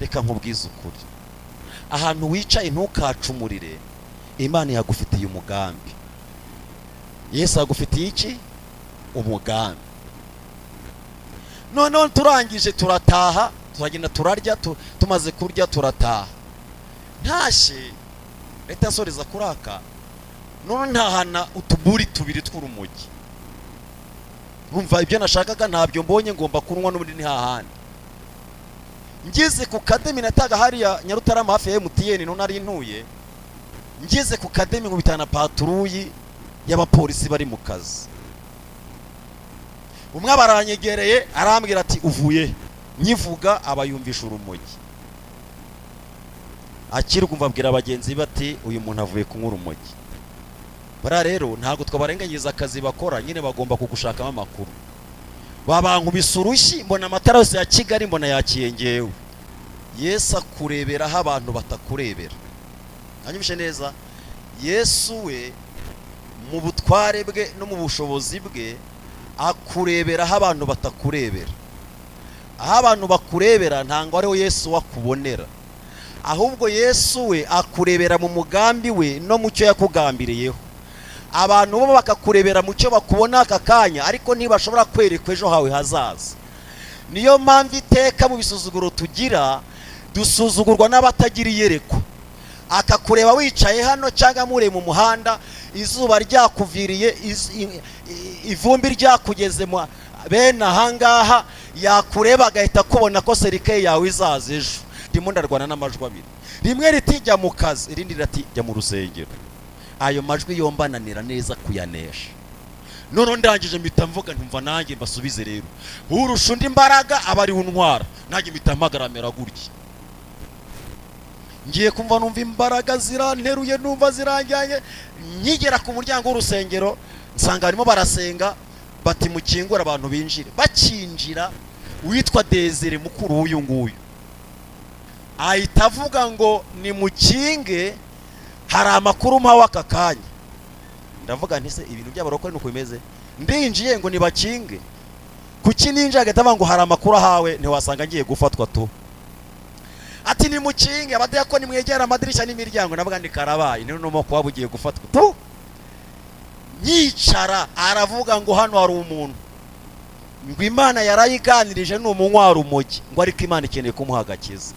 reka nkubwize ukuri, ahantu wicaye ntukacumurire, Imana yagufitiye umugambi. Yesu yagufitiye iki? Umugambi. None turangije turataha, turagenda turarya, tumaze kurya turataha. Ntashe leta nsoreza kuraka, none ntahana utuburi tubiri tw'urumogi. Urumva ibyo nashakaga ntabyo mbonye, ngomba kunywa n'ubundi ni hahandi. Ngize ku Kademi nataga hariya Nyarutarama hafi ya MTN, none ari ntuye. Ngize ku Kademi nkubitana patrouille y'abapolisi bari mu kazi. Umwe baranyegereye arambwira ati uvuye, nyivuga abayumvisha urumogi. Akirugumva abwira abagenzi bati uyu muntu avuye kunywa urumogi. Bara rero ntago twabarengagiza akazi bakora, nyine bagomba kugushakamo amakuru. Babankubise urushyi, mbona amatara yose ya Kigali mbona yakiyengewe. Yesu akurebera aho abantu batakurebera. Anyumvishe neza, Yesu we mu butware bwe no mu bushobozi bwe akurebera aho abantu batakurebera. Aho abantu bakurebera ntango ariho Yesu wakubonera, ahubwo Yesu we akurebera mu mugambi we no mu cyo yakugambiriyeho. Abantu bo bakakurebera mu cyo bakubona aka kanya, ariko ntibashobora kwerekwa ejo hawe hazaza. Niyo mpamvu iteka mu bisuzuguro tugira, dusuzugurwa n'abatagira iyerekwa. Akakureba wicaye hano cyangwa mure mu muhanda, izuba ryakuviriye, ivumbi ryakugeze mu bene ahangaha, yakureba agahita kubona ko serike yawe izaza ejo. Ndimo ndarwana n'amajwi abiri, rimwe ritijya mu kazi, irindi ritijya mu rusengero. Ayo majwi yombananira neza kuyanesha. None ndangije mpita mvuga ntumva nanjye mbasubize rero, urusha undi imbaraga abari untwara, nanjye mpita mpagaramera gutya. Ngiye kumva numva imbaraga ziranteruye, numva ziranjyanye. Nkigera ku muryango w'urusengero nsanga barimo barasenga, bati mukingura abantu binjire. Bakinjira witwa Desire mukuru w'uyu nguyu ahita avuga ngo ni mukinge, hari amakuru mpawe aka kanya. Ndavuga nti se ibintu by'abarokore nuko bimeze? Ndinjiye ngo nibakinge, kuki ninjye agahita avuga ngo hari amakuru ahawe, ntiwasanga ngiye gufatwa tu. Ati ni mukinge, abadiyakoni mwegera amadirishya n'imiryango. Ndavuga ndi karabaye, ni numo kuba bugiye gufatwa tu. Nyicara aravuga ngo hano hari umuntu ngo Imana yarayiganirije n'umunywa rumogi, ngo ariko Imana ikeneye kumuha agakiza.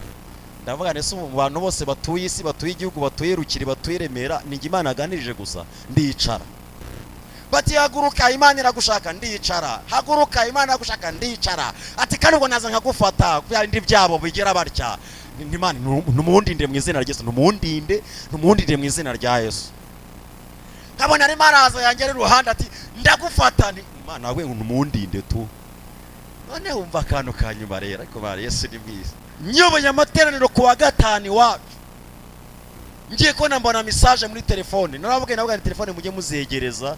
Ndavuga nese mu bantu bose batuye isi, batuye igihugu, batuye Rukiri, batuye Remera, ni Imana yaganirije gusa. Ndicara. Bati haguruka Imana iragushaka, ndicara. Haguruka Imana iragushaka, ndicara. Ati kandi ngo naza nkagufata kuya ndi byabo bigera barya. Imana numundinde mu izina rya Yesu, numundinde mu izina rya Yesu. Kabona ari maraza yangere ruhanda ati ndagufata, ni Imana we numundinde tu. None umva kantu kanyuma rero, ariko bari Yesu ni mwiza. Nyoboye amateraniro kuwa gatanu iwacu, ngiye ko mbona message muri telefone. Naravuga navuga ni telefone mujye muzegereza,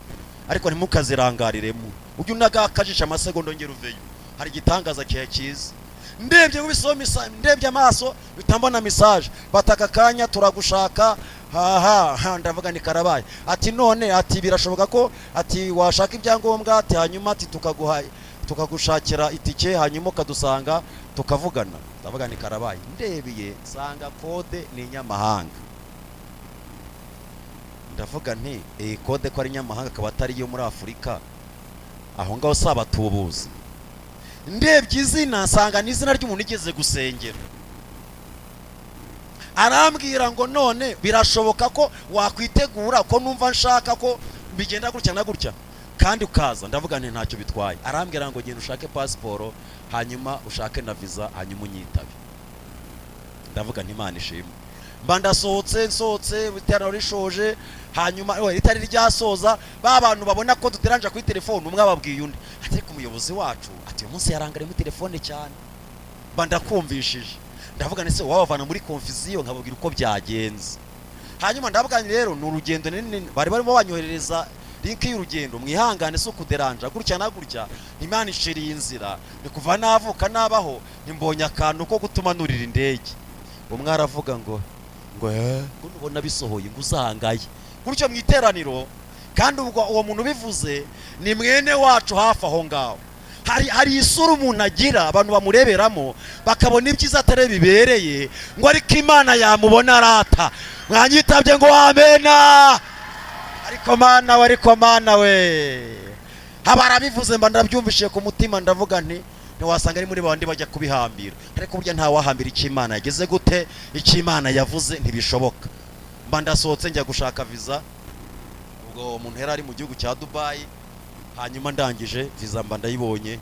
ariko ntimukazirangariremo. Ujye unagakajisha amasegonda ngero uveyo, hari gitangaza kihe cyiza. Ndebye ubisoma ndebye amaso bitambona message, bataka kanya turagushaka. Ndavuga ni karabaye. Ati none, ati birashoboka ko ati washaka ibyangombwa, ati hanyuma ati tukagushakira itike, hanyuma kadusanga tukavugana. Ndavuga ni karabaye. Ndebeye sanga kode ni nyamahanga. Ndavuga nti kode ko ari nyamahanga akaba atari yo muri Afurika, aho ngaho saba tubuzi. Ndebye izina nsanga ni izina ry'umuntu igeze gusengera. Arambwira ngo none birashoboka ko wakwitegura ko numva nshaka ko bigenda gutya na gutya kandi ukaza. Ndavuga nti ntacyo bitwaye. Arambwira ngo genda ushake passport, hanyuma ushake na visa, hanyuma unyitabe. Ndavuga nti Imana ishimwe. Mba nsohotse biterano rishoje, hanyuma ritari ryasoza, ba bantu babona ko duteranja kuri telefone, umwe ababwiye undi ati ku muyobozi wacu ati uyu munsi yarangare muri telefone cyane. Mba ndakumvishije. Ndavuga nese wabavana muri confusion, nkababwira uko byagenze. Hanyuma ndavuga rero ni urugendo bari barimo banyoherereza link y'urugendo, mwihangane so kuderanja gutya na gutya. Imana ishiriye inzira, ni kuva navuka nabaho nimbonye akantu ko gutuma nurira indege. Umwe aravuga ngo ubona bisohoye ngo uzangaye gutyo mwiteraniro, kandi ubwo uwo muntu bivuze ni mwene wacu hafi aho ngaho. hari isura umuntu agira abantu bamureberamo bakabona ibyiza atari bibereye, ngo ariko Imana yamubona arata. Mwanyitabye ngo amena. Ariko Mana we, habarabivuze mba ndabyumvishije ku mutima, ndavuga nti ntiwasanga ari muri bandi bajya kubihambira, ariko burya nta wahambira icyo Imana yageze gute, icyo Imana yavuze ntibishoboka. Mba ndasohotse njya gushaka visa, ubwo umuntu yari ari mu gihugu cya Dubai, hanyuma ndangije visa mba ndayibonye.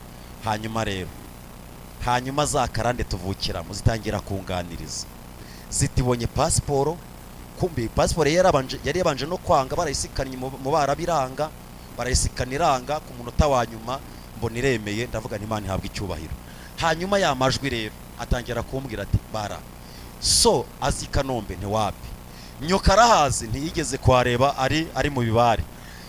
Hanyuma za karande tuvukiramo zitangira kunganiriza, zitibonye pasiporo. Kumbi pasiporo yari yabanje no kwanga, barayisikanye mu barabiranga, barayisikaniranga ku munota wa nyuma mbona iremeye. Ndavuga nti Imana ihabwa icyubahiro. Hanyuma ya majwi rero atangira kumbwira ati bara so azi Kanombe ntiwapi, nyoka arahazi ntiyigeze kuhareba, ari mu bibare.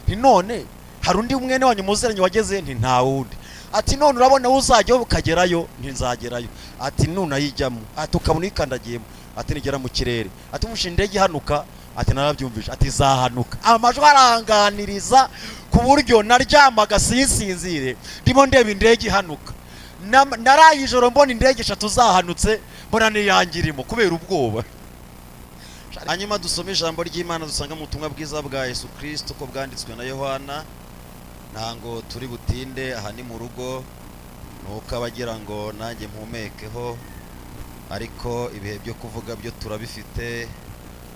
Nti none hari undi mwene wanyu muziranye wageze? Nti nta wundi. Ati none urabona uzajyaho ukagerayo? Nti nzagerayo. Ati nuna yijyamo? Ati ukabona ikandagiyemo? Ati nigera mu kirere? Ati mushinga indege ihanuka? Ati narabyumvisha. Ati zahanuka. Amajwi aranganiriza ku buryo naryamaga sinsinzire ndimo ndeba indege ihanuka. Naraye ijoro mbona indege 3 zahanutse, mbona niyangirimo kubera ubwoba. Hanyuma dusome ijambo ry'Imana dusanga mu butumwa bwiza bwa Yesu Kristo ko bwanditswe na Yohana. Ntango turi butinde, aha ni mu rugo, nuko abagira ngo nanjye mpumekeho, ariko ibihe byo kuvuga byo turabifite.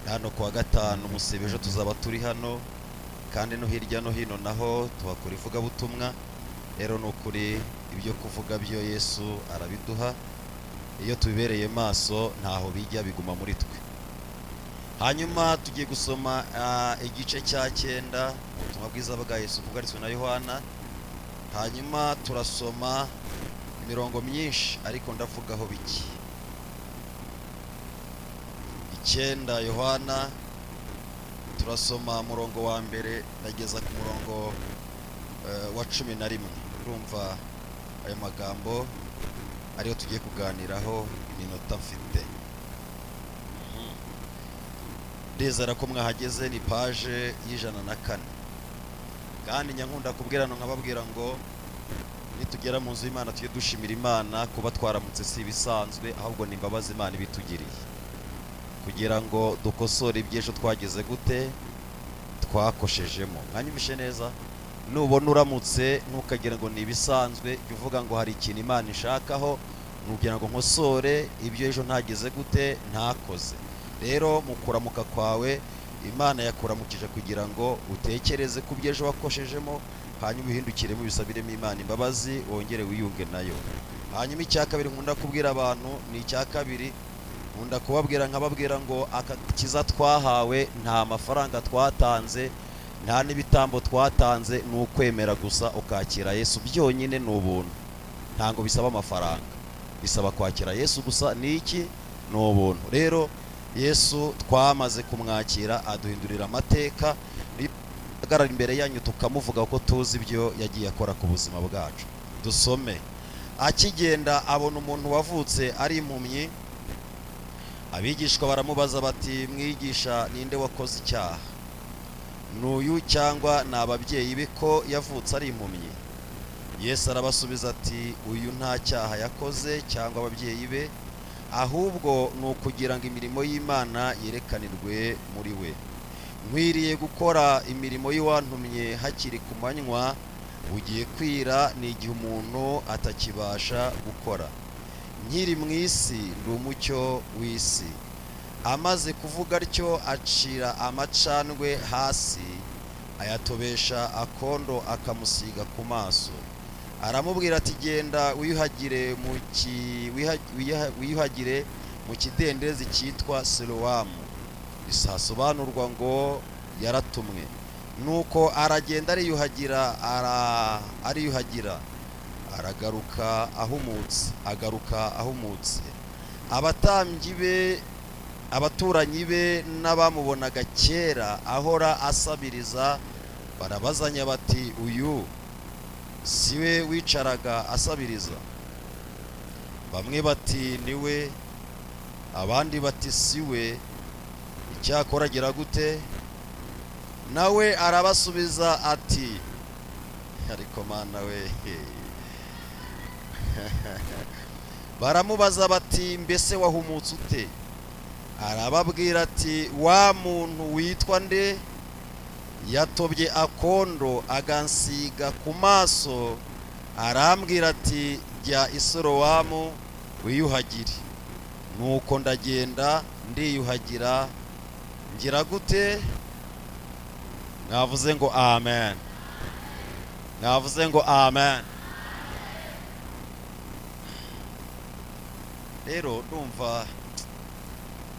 Hano kuwa gatanu musibejo tuzaba turi hano, kandi no hirya no hino naho tubakora ivuga butumwa. Rero nukuri ibyo kuvuga byo Yesu arabiduha, iyo tubibereye maso ntaho bijya biguma muri twe. Hanyuma tugiye gusoma igice cya 9 ubutumwa bwiza bwa Yesu bwanditswe na Yohana. Hanyuma turasoma imirongo myinshi ariko ndavugaho biki. 9 Yohana turasoma murongo wa mbere ndageza ku murongo wa 11. Urumva ayo magambo ariyo tugiye kuganiraho iminota mfite. Ndizera ko mwahageze, ni page y'104. Kandi nyankunda kubwirana nkababwira ngo nitugera mu nzu y'Imana tujye dushimira Imana kuba twaramutse si bisanzwe, ahubwo ni imbabazi Imana ibitugiriye kugira ngo dukosore iby'ejo twageze gute twakoshejemo. Mwanyumvishe neza? Nubona uramutse ntukagira ngo ni bisanzwe, uvuga ngo hari ikintu Imana ishakaho, nugira ngo nkosore ibyo ejo ntageze gute ntakoze. Rero mu kuramuka kwawe Imana yakuramukije kugira ngo utekereze ku byejo wakoshejemo, hanyuma uhindukiremo bisabiremo Imana imbabazi, wongere wiyunge nayo. Hanyuma icya kabiri nkunda kubwira abantu ni icya kabiri, nkunda kubabwira nkababwira ngo akakiza twahawe nta mafaranga twatanze, nta n'ibitambo twatanze, ni ukwemera gusa ukakira Yesu byonyine, ni ubuntu. Ntango bisaba amafaranga, bisaba kwakira Yesu gusa. Ni iki? Ni ubuntu. Rero Yesu twamaze kumwakira aduhindurira amateka, agarara imbere yanyu tukamuvuga ko tuzi ibyo yagiye akora ku buzima bwacu. Dusome. Akigenda abona umuntu wavutse ari impumyi, abigishwa baramubaza bati mwigisha ninde wakoze icyaha, n'uyu cyangwa n'ababyeyi be ko yavutse ari impumyi? Yesu arabasubiza ati uyu nta cyaha yakoze cyangwa ababyeyi be, ahubwo ni ukugira ngo imirimo y'Imana yerekanirwe muri we. Nkwiriye gukora imirimo y'uwantumye hakiri ku manywa, bugiye kwira ni igihe umuntu atakibasha gukora. Nkiri mu isi ndi umucyo w'isi. Amaze kuvuga atyo acira amacandwe hasi, ayatobesha akondo akamusiga ku maso. Aramubwira ati genda wiyuhagire mu kidendezi cyitwa Silowamu, bisasobanurwa ngo yaratumwe. Nuko aragenda ariyuhagira agaruka ahumutse. Abatambyi be, abaturanyi be n'abamubonaga kera ahora asabiriza barabazanya bati uyu siwe wicaraga asabiriza? Bamwe bati niwe, abandi bati siwe. Icyakora agira gute? Nawe arabasubiza ati ariko Mana we, baramubaza bati mbese wahumutse ute? Arababwira ati wa muntu witwa nde yatobye akondo agansiga ku maso, arambwira ati jya i Sorowamu wiyuhagire. Nuko ndagenda ndiyuhagira, ngira gute? Navuze ngo amen. Navuze ngo amen. Rero ndumva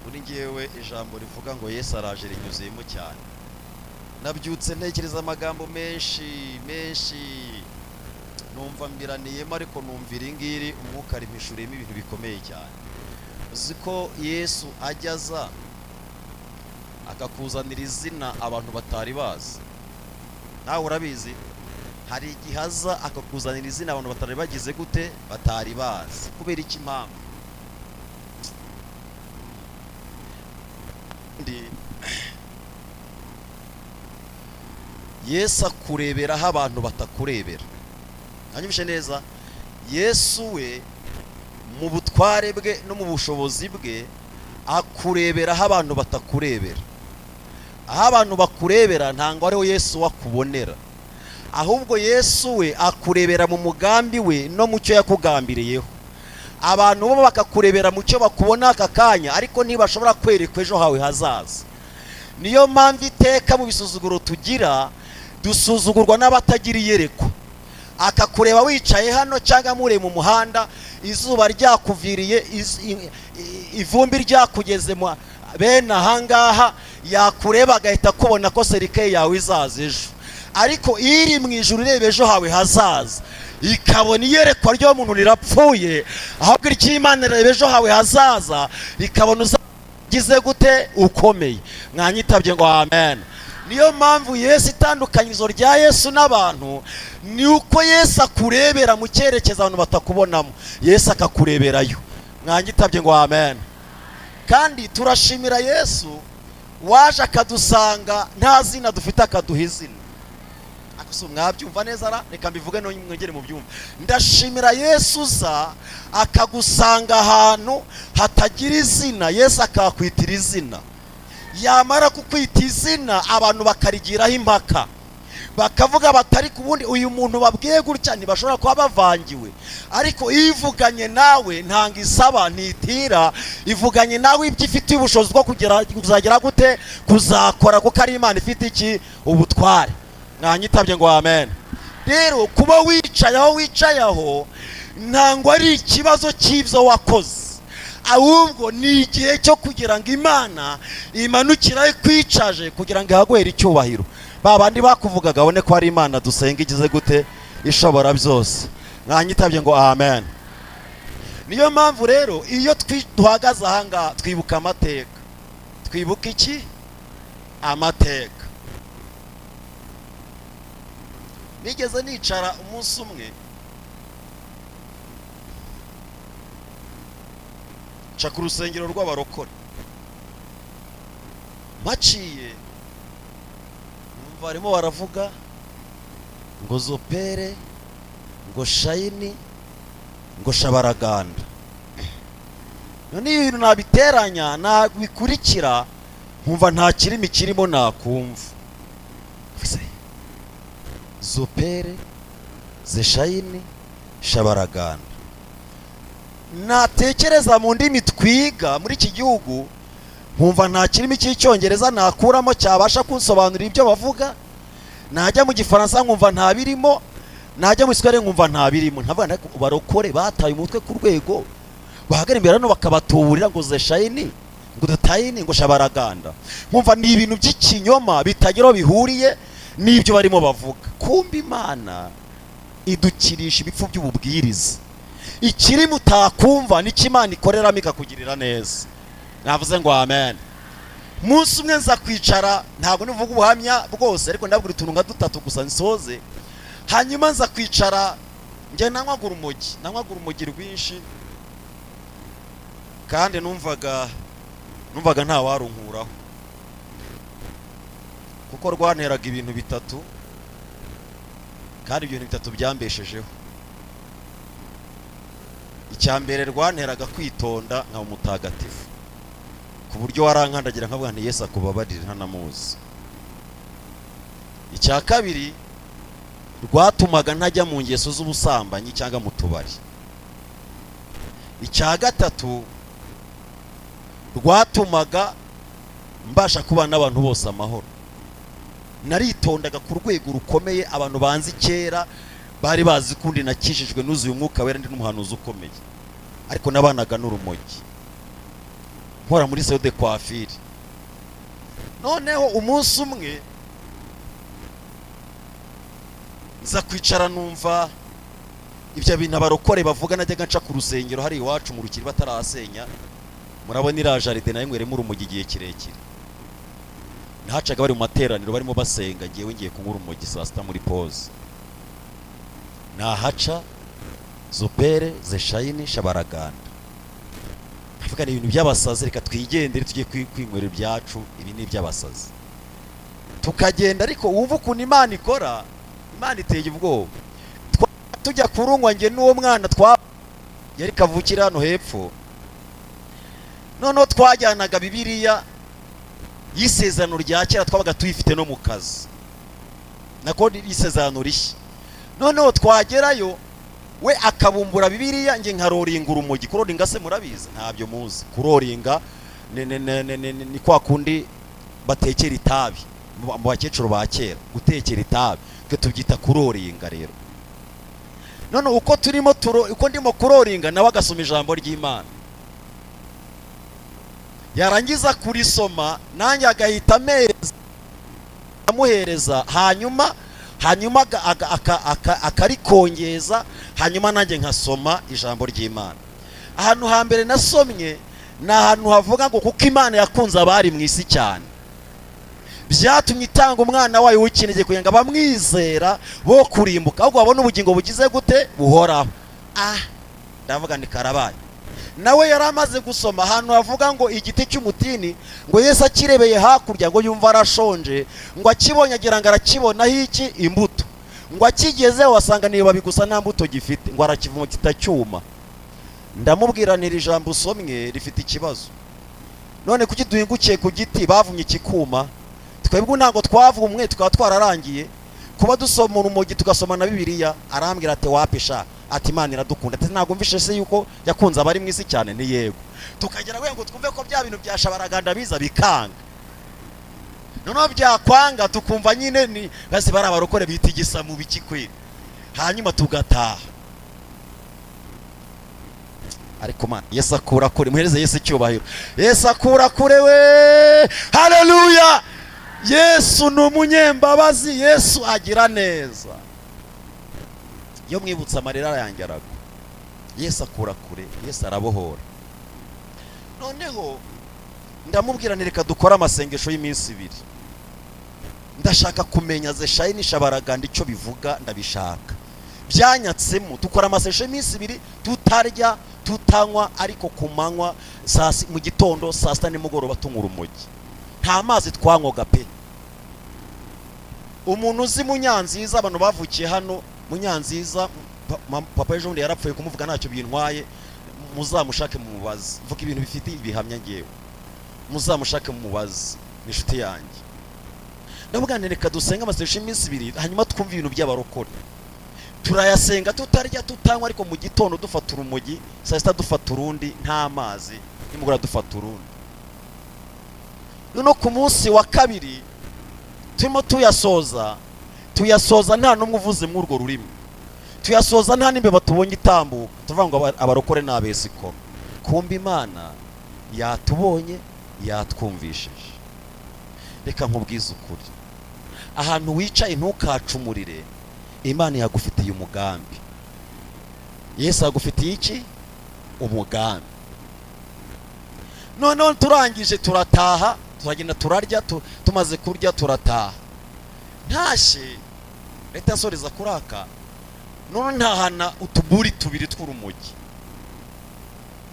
muri ngewe ijambo rivuga ngo Yesu araje rinyuzeyemo cyane. Nabyutse ntekereza amagambo menshi numva mbiraniyemo, ariko numvira ingiri umwuka rimishuriyemo ibintu bikomeye cyane. Uzi ko Yesu ajyaza akakuzanira izina abantu batari bazi? Nawe urabizi? Hari igihe aza akakuzanira izina abantu batari bagize gute? Batari bazi. Kubera iki mpamvu? Yesu akureberaho abantu batakurebera. Hanyumishe neza, Yesu we mu butware bwe no mu bushobozi bwe akureberaho abantu batakurebera. Aho abantu bakurebera ntango ariho Yesu wakubonera, ahubwo Yesu we akurebera mu mugambi we no mu cyo yakugambiriyeho. Abantu bo bakakurebera mu cyo bakubona aka kanya, ariko ntibashobora kwerekwa ejo hawe hazaza. Niyo mpamvu iteka mu bisuzuguro tugira, dusuzugurwa n'abatagira iyerekwa. Akakureba wicaye hano cyangwa mure mu muhanda, izuba ryakuviriye, ivumbi ryakugeze mu bene ahangaha, yakureba agahita kubona ko serike yawe izaza ejo. Ariko iri mu ijuru ireba ejo hawe hazaza, ikabona iyerekwa ryo muntu rirapfuye, ahubwo iry'Imana ireba ejo hawe hazaza, ikabona uzagize gute? Ukomeye. Mwanyitabye ngo amen. Niyo mpamvu Yesu, itandukanyirizo rya Yesu n'abantu ni uko Yesu akurebera mu cyerekezo abantu batakubonamo, Yesu akakureberayo. Mwanyitabye ngo amen. Kandi turashimira Yesu waje akadusanga nta zina dufite, akaduha izina. Akuso mwabyumva neza ra? Reka mbivuge no mwegere mu byumva. Ndashimira Yesu za akagusanga ahantu hatagira izina, Yesu akakwitira izina. Yamara kukwita izina abantu bakarigiraho impaka, bakavuga batari kubundi uyu muntu babwiye gutya ntibashobora kuba bavangiwe. Ariko ivuganye nawe ntanga isaba ntitira, ivuganye nawe ibyo ifite ubushobozi bwo kuzagera gute? Kuzakora, kuko ari Imana ifite iki? Ubutware. Mwanyitabye ngo amen. Rero kuba wicaye aho ntango ari ikibazo cy'ibyo wakoze, ahubwo ni igihe cyo kugira ngo Imana imanukira ikwicaje kugira ngo ihagwere icyubahiro. Babandi bakuvugaga bone ko ari Imana dusenga igize gute? Ishobora byose. Mwanyitabye ngo amen. Niyo mpamvu rero iyo duhagaze ahanga twibuka amateka. Twibuka iki? Amateka. Nigeze nicara umunsi umwe nca ku rusengero rw'abarokore, maciye numva barimo baravuga ngo Zopere, ngo Shayini, ngo Shabaraganda. None ibintu nabiteranya nabikurikira nkumva nta kirimi kirimo nakumva. Zopere, Zeshayini, Shabaraganda. Natekereza mu ndimi twiga muri iki gihugu nkumva nta kirimi cy'icyongereza nakuramo cyabasha kunsobanurira ibyo bavuga. Najya mu gifaransa nkumva nta birimo, najya mu Giswahili nkumva nta birimo. Ntavuga barokore bataye umutwe ku rwego bahagara imbere hano bakabatuburira ngo Zeshayini, ngo Dutayini, ngo Shabaraganda. Nkumva ni ibintu by'ikinyoma bitageraho bihuriye n'ibyo barimo bavuga. Kumba Imana idukirisha ibipfu by'ububwiriza. Ikiri mutakumva ni Imana ikoreramo ikakugirira neza. Navuze ngo amen. Munsi umwe nza kwicara, ntabwo nivuga ubuhamya bwose, ariko ndabwira utuntu nka dutatu gusa nsoze. Hanyuma nza kwicara nge nanywaga urumogi rwinshi, kandi numvaga nta warunkuraho, kuko rwanteraga ibintu bitatu, kandi ibyo bintu bitatu byambeshejeho. icyambere rwanteraga kwitonda nka umutagatifu ku buryo warankandagira nkavuga nti Yesu akubabarire ntanamuzi. Icya kabiri rwatumaga ntajya mu ngeso z'ubusambanyi cyangwa mu tubari. Icya gatatu rwatumaga mbasha kuba n'abantu bose amahoro. Naritondaga ku rwego rukomeye, abantu banzi kera bari bazi kundi nakishijwe nuzuye umwuka wera ndi n'umuhanuzi ukomeye, ariko nabanaga n'urumogi nkora muri salon de coiffure. Noneho umunsi umwe nza kwicara numva ibyo bintu abarokore bavuga, najyaga nca ku rusengero hari iwacu mu Rukiri batarasenya, murabona ira jaride nayo ngweremo urumogi igihe kirekire. Nahacaga bari mu materaniro barimo basenga, ngiye ngiye kunywa urumogi saa sita muri pause. Nahaca Zubere Zeshayini Shabaraganda, avuga ni ibintu by'abasazi, reka twigendere tujye kwinywera ibyacu, ibi ni iby'abasazi. Tukagenda, ariko wumva ukuntu Imana ikora, Imana iteye ubwoba. Tujya kurunywa nge n'uwo mwana yari kavukira hano hepfo, noneho twajyanaga Bibiliya y'isezerano rya kera twabaga tuyifite no mu kazi, nako y'isezerano rishya. Noneho twagerayo we akabumbura Bibiliya, nge nkaroringa urumogi. Kuroringa se murabizi? Ntabyo muzi. Kuroringa ni kwa kundi batekera itabi mu bakecuru ba kera, gutekera itabi twe tubyita kuroringa. Rero none uko uko ndimo kuroringa, nawe agasoma ijambo ry'Imana, yarangiza kurisoma nanjye agahita amuhereza, hanyuma akarikongeza, hanyuma nanjye nkasoma ijambo ry'Imana. Ahantu hambere nasomye ni ahantu havuga ngo kuko Imana yakunze abari mu isi cyane, byatumye itanga umwana wayo w'ikinege kugira ngo bamwizera bo kurimbuka, ahubwo babone ubugingo bugize gute? Buhoraho. Ndavuga ni karabaye. Nawe yari amaze gusoma ahantu havuga ngo igiti cy'umutini, ngo Yesu akirebeye hakurya ngo yumva arashonje, ngo akibonye agira ngo arakibonaho iki? Imbuto. Ngo akigezeho wasanga niyo babi gusa nta mbuto gifite, ngo arakivuma kitacyuma. Ndamubwira nti iri jambo usomwe rifite ikibazo. None kuki duhingukiye ku giti bavumye kikuma? Twebwe ntabwo twavumwe, tukaba twararangiye kuba dusoma urumogi tugasoma na Bibiliya. Arambwira ati wapisha, ati Imana iradukunda. Ati ntabwo mvishe se yuko yakunze abari mu isi cyane? Ni yego. Tukagera we ngo twumve ko bya bintu bya Shabaraganda biza bikanga, noneho byakwanga tukumva nyine ni basi bari abarokore bitigisa mu bikikwe, hanyuma tugataha. Ariko Mana, Yesu akura kure, muhereze Yesu icyubahiro. Yesu akura kure we, haleluya. Yesu ni umunyembabazi, Yesu agira neza. Iyo mwibutsa amarira yanjye aragwa. Yesu akura kure, Yesu arabohora. Noneho ndamubwira nti reka dukora amasengesho y'iminsi 2. Ndashaka kumenya Zeshayini Shabaraganda icyo bivuga, ndabishaka. Byanyatsemo dukora amasengesho y'iminsi 2, tutarya tutanywa, ariko kumanywa mu gitondo saa sita nimugoroba tunywa urumogi, nta mazi twanywaga pe. Umuntu uzi Munyanziza, abantu bavukiye hano Munyanziza, papa ejo bundi yarapfuye, kumuvuga ntacyo bintwaye, muzamushake mu mubazi, mvuga ibintu bifite ibihamya ngewe, muzamushake mu mubazi, ni inshuti yanjye. Ndavuga nti reka dusenga amasengesho y'iminsi 2, hanyuma twumva ibintu by'abarokore. Turayasenga tutarya tutanywa, ariko mu gitondo dufata urumogi, saa sita dufata urundi, nta mazi, nimugora dufata urundi. Nuno ku munsi wa kabiri turimo tuyasoza nta numwe uvuze mu urwo rurimi, tuyasoza nta n'imbeba tubonye itambuka, tuvuga ngo abarokore n'abesiko. Kumba Imana yatubonye, yatwumvishije. Reka nkubwize ukuri, ahantu wicaye ntukacumurire, Imana yagufitiye umugambi. Yesu yagufitiye iki? Umugambi. None turangije turataha, turagenda turarya, tumaze kurya turataha. Ntashe leta soreza kuraka, none ntahana utuburi 2 tw'urumogi.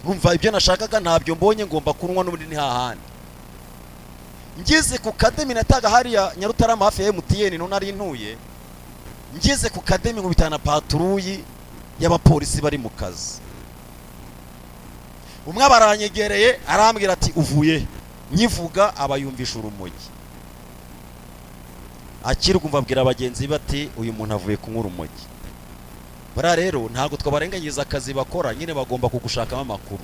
Urumva ibyo nashakaga ntabyo mbonye, ngomba kunywa n'ubundi ni hahandi. Ngeze ku kademi nataga hariya Nyarutarama hafi ya MTN, none ari ntuye. Ngeze ku kademi nkubitana patrouille y'abapolisi bari mu kazi. umwe baranyegereye arambwira ati uvuye, nyivuga abayumvisha urumogi. Akiri kumva abwira abagenzi bati uyu muntu avuye kunywa urumogi. Bara rero ntabwo twabarengagiza akazi bakora, nyine bagomba kugushakamo amakuru.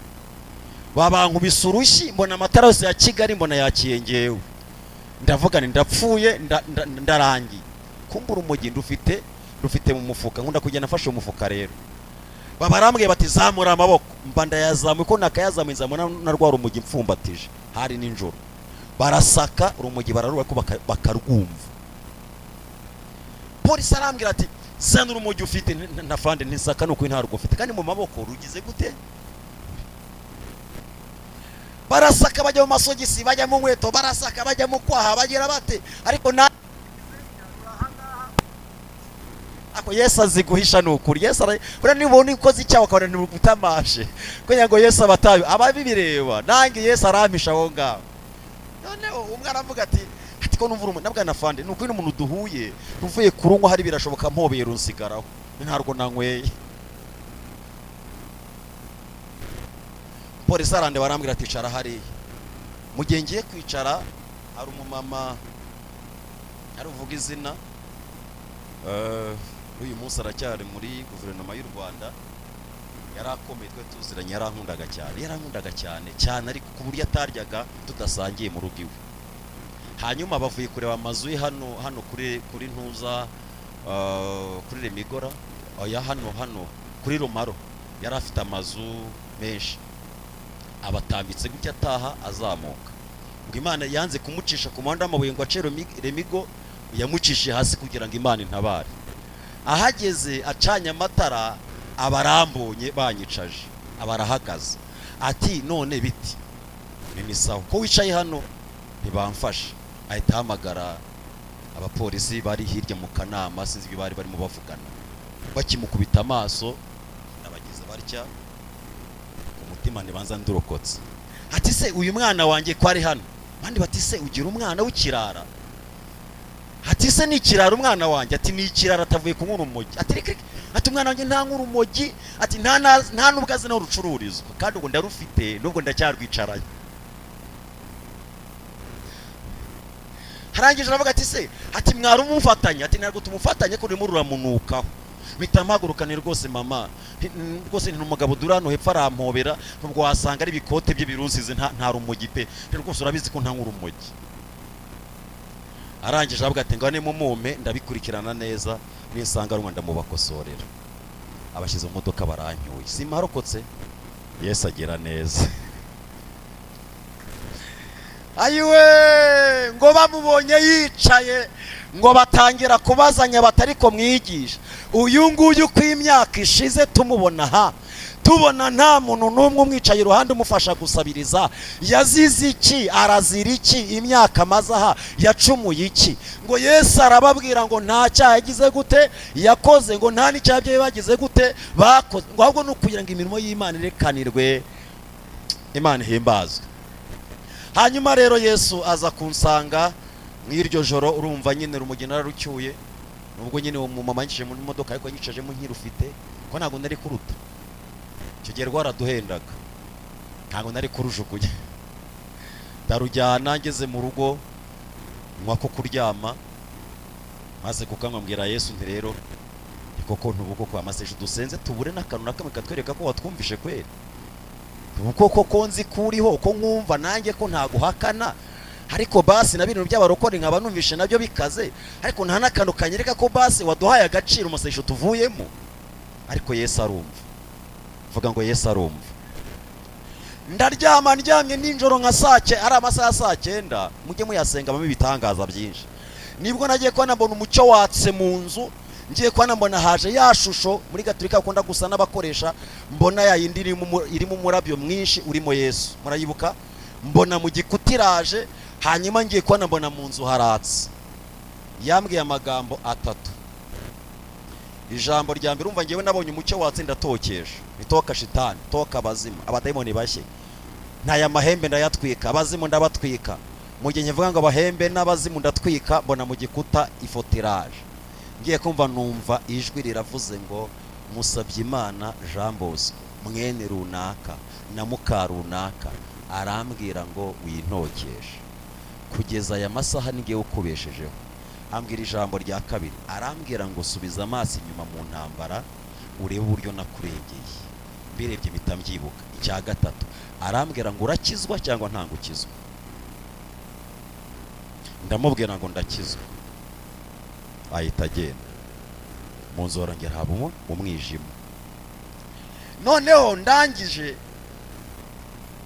Babankubise urushyi mbona amatara yose ya Kigali mbona yakiyengewe. Ndavuga ni ndapfuye ndarangiye. Kumbura urumogi rufite mu mufuka, nkunda kugenda afashe umufuka rero. Babarambwiye bati zamura amaboko, mba ndayazamuye ko nakayazamuye nzamura na rwa rumogi mfumbatije. Hari ninjoro barasaka urumogi bararura ko bakarwumva. Polisi arambwira ati zana urumogi ufite, ntafande ntisaka nuko ntarwo ufite kandi mu maboko rugize gute. Barasaka bajya mu masogisi, bajya mu nkweto, barasaka bajya mu kwaha, bagira bate ariko na ako Yesu azi guhisha nukuri. Yesu bura nibona ikoze icyaha akabona ni gutamashe kugira ngo Yesu abatayo ababibireba. Nange Yesu arampisha aho ngaho. None umwe aravuga ati ko numva urumogi nabwa nafande nuko ino umuntu duhuye tuvuye kurunywa hari birashoboka mpobeye runsigaraho ntarwo nanyweye. Polisi arande barambwira ati icara hari. Mu gihe ngiye kwicara hari umumama ari uvuga izina uyu munsi aracyari muri guverinoma y'u Rwanda, yarakomeye twe tuziranye, yarankundaga cyane ariko ku buryo ataryaga tudasangiye mu rugo iwe. Hanyuma bavuye kureba amazu ye hano kuri ntuza kuri Remigora, oya hano kuri Romaro yari afite amazu menshi. Abatambitse gutya ataha azamuka, ngo Imana yanze kumucisha ku muhanda w'amabuye ngo ace Remigo, yamucishije hasi kugira ngo Imana intabare. Ahageze acanye amatara abarambonye banyicaje, abarahagaze ati none biti ni sawa ko wicaye hano ntibamfashe. Ahita hamagara abapolisi bari hirya mu kanama, sinzi bari barimo bavugana. Bakimukubita amaso nabagize barya umutima nibanza ndurokotse. Ati se uyu mwana wanjye ko ari hano? Bandi bati se ugira umwana w'ikirara? Ati se ni ikirara umwana wanjye? Ati ni ikirara atavuye kunywa urumogi. Ati umwana wanjye nta nkuru urumogi, ati nta nubwo azi no rucururizwa kandi ubwo ndarufite nubwo ndacyarwicaranye. Harangije aravuga ati se ati mwari umufatanye? Ati ntabwo tumufatanye ko urimo ruramunukaho. Mitamagurukane rwose mama, rwose ni umugabo durano hepfo arampobera, nubwo wasanga ari bikote bye birunsize nta rumogi pe, rwose urabizi ko nta nk'urumogi. Arangije aravuga ati ngane mu mume ndabikurikirana neza, nisanga Rwanda mubakosorera. Abashyize mu modoka baranyuye, simarokotse. Yesu agira neza. Ayiwe ngo bamubonye yicaye ngo batangira kubazanya batari ko mwigisha uyu nguyu ko imyaka ishize tumubona tubona nta muntu n'umwe umwicaye iruhande umufasha gusabiriza, yazize iki, arazira iki, imyaka amaze yacumuye iki? Ngo Yesu arababwira ngo nta cyaha yagize gute yakoze, ngo nta n'icyaha bye bagize gute bakoze, ngo ahubwo nukugira ngo imirimo y'Imana irekanirwe, Imana ihimbazwe. Hanyuma rero Yesu aza kunsanga mw'iryo joro, urumva nyine urumogi nararucyuye, nubwo nyine uwo mumama yinjije mu modoka ariko yicajemo nkirufite ko ntabwo nari kuruta. Icyo gihe rwaraduhendaga, ntabwo nari kurujugunya. Ndarujyana ngeze mu rugo nywa ko kuryama, maze kukamwambwira Yesu nti rero koko ntubuko kwa maseje dusenze tubure n'akantu nakamwe katwereka ko watwumvishe kweri. Koko nzi kuriho ko nkumva nanjye ko ntaguhakana, ariko basi na bintu by'abarokore nkaba numvishe nabyo bikaze, ariko nta nakantu kanyereka ko basi waduhaye agaciro umusesho tuvuyemo. Ariko Yesu arumva, vuga ngo Yesu arumva. Ndaryama ndyamye ninjoro nka ari amasaha ya 9, mujye muyasengamo ibitangaza byinshi. Nibwo nagiye kubona mbona umucyo watse mu nzu, ngiye kubona mbona haje ya shusho muri Gatolika akunda gusa n'abakoresha, mbona ya yindi irimo umurabyo mwinshi urimo Yesu, murayibuka? Mbona mu gikutiraje, hanyuma ngiye kubona mbona mu nzu haratse. Yambwiye amagambo 3. Ijambo rya mbere umva ngewe nabonye umucyo watse ndatokesha, bitoka shitani, toka abazima, abadayimoni bashye. Ntaya mahembe ndayatwika, abazimu ndabatwika. Mu gihe nkivuga ngo abahembe n'abazimu ndatwika, mbona mu gikuta ifotiraje. Ngiye kumva numva ijwi riravuze ngo Musabyimana Jean Bosco mwene runaka na mukarunaka arambwira ngo wintokeshe kugeza aya masaha nige ukubeshejeho. Ambwira ijambo rya kabiri arambwira ngo subiza amaso inyuma mu ntambara urebe uburyo nakurengeye. Mbirebye mpita mbyibuka. Icya gatatu arambwira ngo urakizwa cyangwa ntango ukizwa. Ndamubwira ngo ndakizwa. Ahita agenda mu nzu arongera haba mu mwijima. Noneho ndangije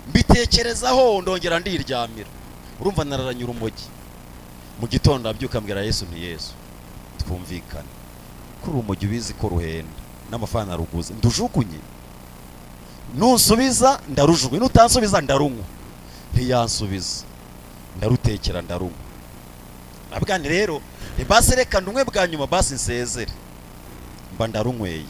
mbitekerezaho ndongera ndiryamira. Urumva nararanye urumogi. Mu gitondo abyuka mbwira Yesu nti Yesu twumvikane kuri urumogi ubizi ko ruhenda n'amafaranga ruguze ndujugunye, nunsubiza ndarujugunye, nutansubiza ndarunywa. Ntiyansubiza ndarutekera ndarunywa. Abwani rero basi reka ndumwe bwa nyuma basi nsezere. Mba ndarunyweye.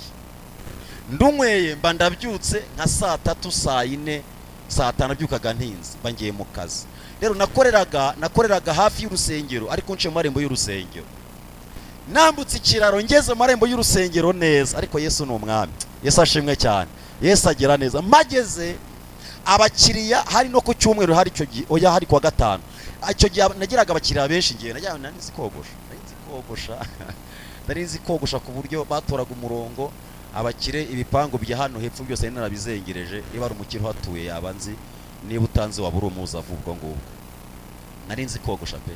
Ndunyweye mba ndabyutse nka saa 3 saa 4 saa 5 byukaga ntinze mba ngiye mu kazi. Rero nakoreraga hafi y'urusengero ariko nce marembo y'urusengero. Nambutse ikiraro ngeze marembo y'urusengero neza, ariko Yesu ni umwami. Yesu ashimwe cyane. Yesu agira neza. Mageze abakiriya hari no ku cyumweru hari cyo oya hari kwa gatanu. Icyo gihe nagiraga abakiriya benshi ngiye najya nanizi kogosha. Narizi kogosha ku buryo batoraga umurongo abakire ibipango bya hano hepfo byose narabizengereje. Niba ari umukiro hatuye yabanzi, niba utanze wabura umuza avubwo ngo narinzi kogosha pe.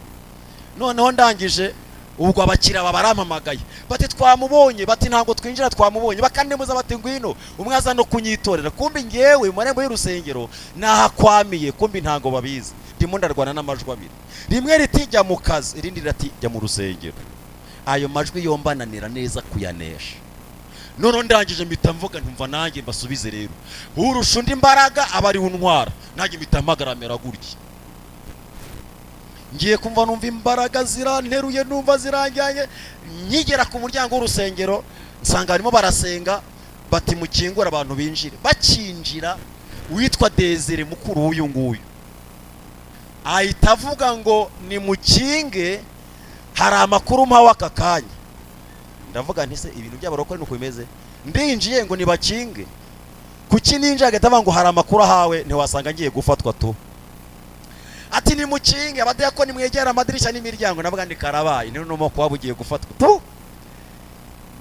Noneho ndangije ubwo abakiriya babarampamagaye bati twamubonye, bati ntango twinjira twamubonye, bakanemuza bati ngwino umwaza no kunyitorera. Kumbi ngewe mu marembo y'urusengero nahakwamiye, kumbi ntango babizi. Ndimo ndarwana n'amajwi abiri, rimwe ritijya mu kazi irindi rati jya mu rusengero. Ayo majwi yombananira neza kuyanesha. None ndangije mpita mvuga ntumva nanjye mbasubize rero. Urusha undi imbaraga abari untwara, nanjye mpita mpagaramera gutya. Ngiye kumva numva imbaraga ziranteruye, numva ziranjyanye. Nyigera ku muryango w'urusengero nsanga barimo barasenga, bati mukingura abantu binjire. Bakinjira witwa Desire mukuru w'uyu nguyu ahita avuga ngo ni mukinge, hari amakuru mpawe aka kanya. Ndavuga nti se ibintu by'abarokore nuko bimeze? Ndinjiye ngo nibakinge, kuki ninjye agatavuga ngo hari amakuru ahawe ntiwasanga ngiye gufatwa tu. Ati ni mukinge abadayakoni mwegera amadirishya n'imiryango. Navuga ndi karabaye ni no moko wabugiye gufatwa tu.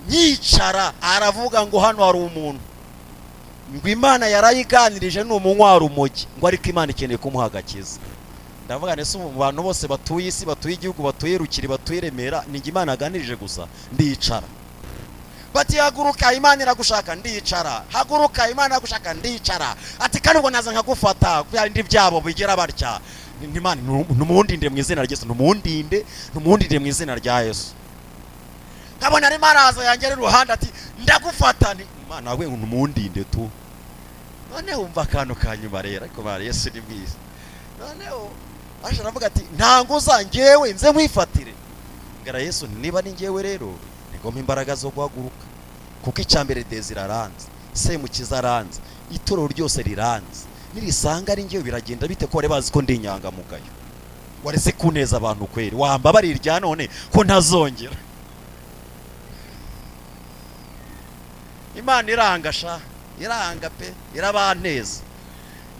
Nyicara aravuga ngo hano hari umuntu ngo Imana yarayiganirije ni umunywara umogi, ngo ariko Imana ikeneye kumuhagakiza. Ndavuga nese mu bantu bose batuye isi, batuye igihugu, batuye Rukiri, batuye Remera, ni Imana yaganirije gusa. Ndicara. Bati haguruka Imana iragushaka. Ndicara. Haguruka Imana iragushaka. Ndicara. Ati kandi ngo naza nkagufata byandi byabo bigera barya. Imana numundinde mu izina rya Yesu, numundinde mu izina rya Yesu. Kabona ari maraza yangere ruhanda ati ndagufata. Ni Imana we numundinde tu. None umva kantu kanyuma rero ariko bari Yesu ni mwiza. Noneho asha navuga ati ntanguza ngewe nze nkwifatire. Ngara Yesu niba ni ngewe rero nigomba imbaraga zo guhaguruka, kuko icyambere Desire aranze, Semukiza aranze, itoro ryose riranze. Nirisanga ari ngewe biragenda bite ko bazi ko ndi inyangamugayo? Warese kuneza abantu kweri, wamba bari irya none ko ntazongera. Imana irangasha, iranga pe, irabanteza.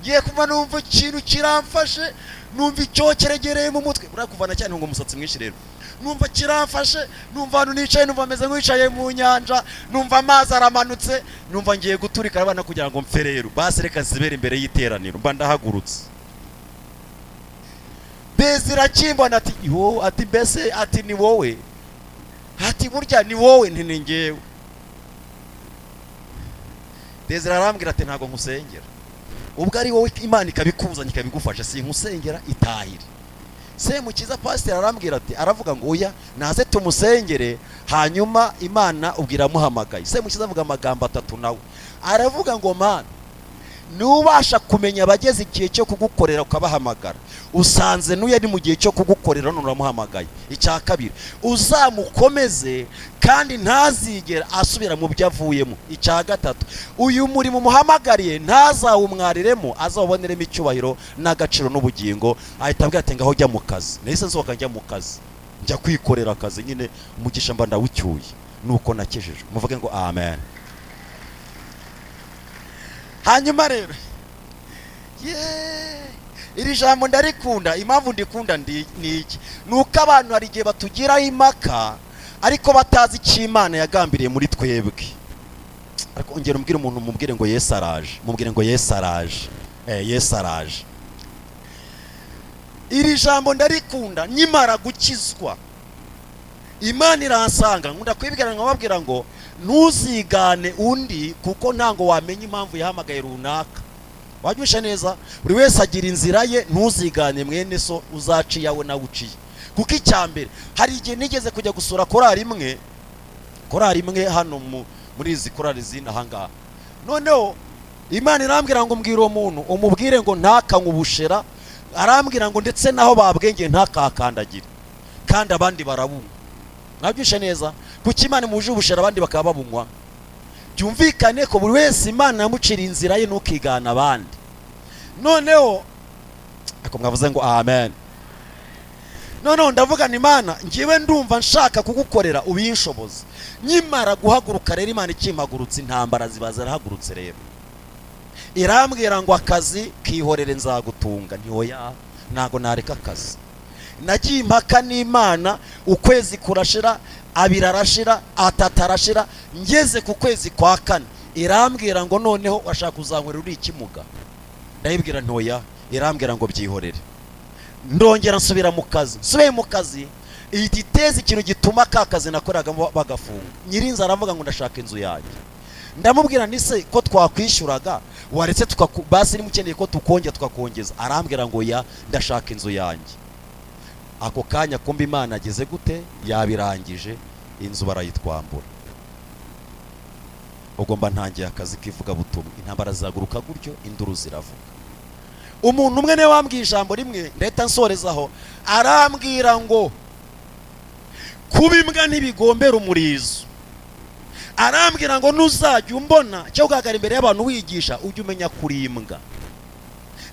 Ngiye kuva numva ikintu kiramfashe, numva icyo kiregereye mu mutwe. Urakuvana cyane ngo umusatsi mwinshi rero. Numva kiramfashe, numva hano nicaye, numva meze nk'icaye mu nyanja, numva amazi aramanutse, numva ngiye guturika abana kugira ngo mpfe rero. Basi reka zibere imbere y'iteraniro, mba ndahagurutse. Desire akimbona ati iwo, ati mbese ati ni wowe. Ati burya ni wowe nti ngewe. Desire arambwira ati ntago nkusengera. Ubwo ari wowe Imana ikabikuzanye ikabigufasha, si nkusengera itahire. Semukiza pastor arambwira ati aravuga ngo oya naze tumusengere, hanyuma Imana ubwira muhamagaye. Semukiza avuga amagambo atatu nawe. Aravuga ngo Mana nubasha kumenya abageze igihe cyo kugukorera ukabahamagara, usanze nuye ari mu gihe cyo kugukorera none uramuhamagaye. Icya kabiri uzamukomeze kandi ntazigera asubira mu byo avuyemo. Icya gatatu uyu muri mu muhamagariye ntazawumwariremo, azaboneremo icyubahiro n'agaciro n'ubugingo. Ahita abwira ati ngaho jya mu kazi. Nahise nsohoka njya mu kazi, njya kwikorera akazi nyine umugisha mba ndawucyuye. Nuko nakijijwe. Muvuge ngo amen. Hanyuma rero iri jambo ndarikunda. Impamvu ndikunda ni iki? Nuko abantu hari igihe batugiraho impaka ariko batazi icyo Imana yagambiriye muri twebwe. Ariko ongera umbwire umuntu, mubwire ngo Yesu araje, mubwire ngo Yesu araje. Yesu araje. Iri jambo ndarikunda. Nyimara gukizwa Imana iransanga, nkunda kwibwira nkababwira ngo ntuzigane undi kuko ntango wamenya impamvu yahamagaye runaka. Wabyusha neza, buri wese agira inzira ye, ntuzigane mwene so uzaci yawe nawe uciye. Kuko icyambere, hari igihe nigeze kujya gusura korari imwe hano muri izi korari zina hanga. Noneho Imana irambwira ngo mbwira uwo muntu umubwire ngo ntakangubushera, arambwira ngo ndetse naho babwenge ntakakandagire, kandi abandi barabunywa. Mwabyusha neza, kuko Imana imuje ubushera abandi bakaba babunywa. Byumvikane ko buri wese Imana yamucira inzira ye ntukigana abandi. Noneho ako mwavuze ngo amen. Noneho ndavuga ni Imana, ngiwe ndumva nshaka kugukorera ubinshoboza. Nyimara guhaguruka rero Imana ikimpagurutse, intambara ziba zarahagurutse rero. Irambwira ngo akazi kihorere nzagutunga. Ntihoya, ntago nareka akazi. Nagiye impaka n'Imana, ukwezi kurashira, abiri arashira, atatu arashira, ngeze ku kwezi kwa kane irambwira ngo noneho washaka kuzankwera uri ikimuga. Ndayibwira ntoya, irambwira ngo byihorere. Ndongera nsubira mu kazi. Subiye mu kazi, ititeze ikintu gituma kakazi nakoraga bagafunga. Nyirinza aravuga ngo ndashaka inzu yanjye. Ndamubwira nise ko twakwishyuraga waretse basi nimukeneye ko tukongera tukakongeza. Arambwira ngo ya ndashaka inzu yanjye. Ako kanya kumba Imana ageze gute, yabirangije, inzu barayitwambura. Ugomba ntangiye akazi kivuga butumwa, intambara zaguruka gutyo, induru ziravuga. Umuntu umwe ne wambwiye ijambo rimwe leta nsorezaho, arambwira ngo kubimbwa ntibigombera umurizo. Arambwira ngo nuzajya umbona cyo gagara imbere y'abantu wigisha ujye umenya kurimbwa.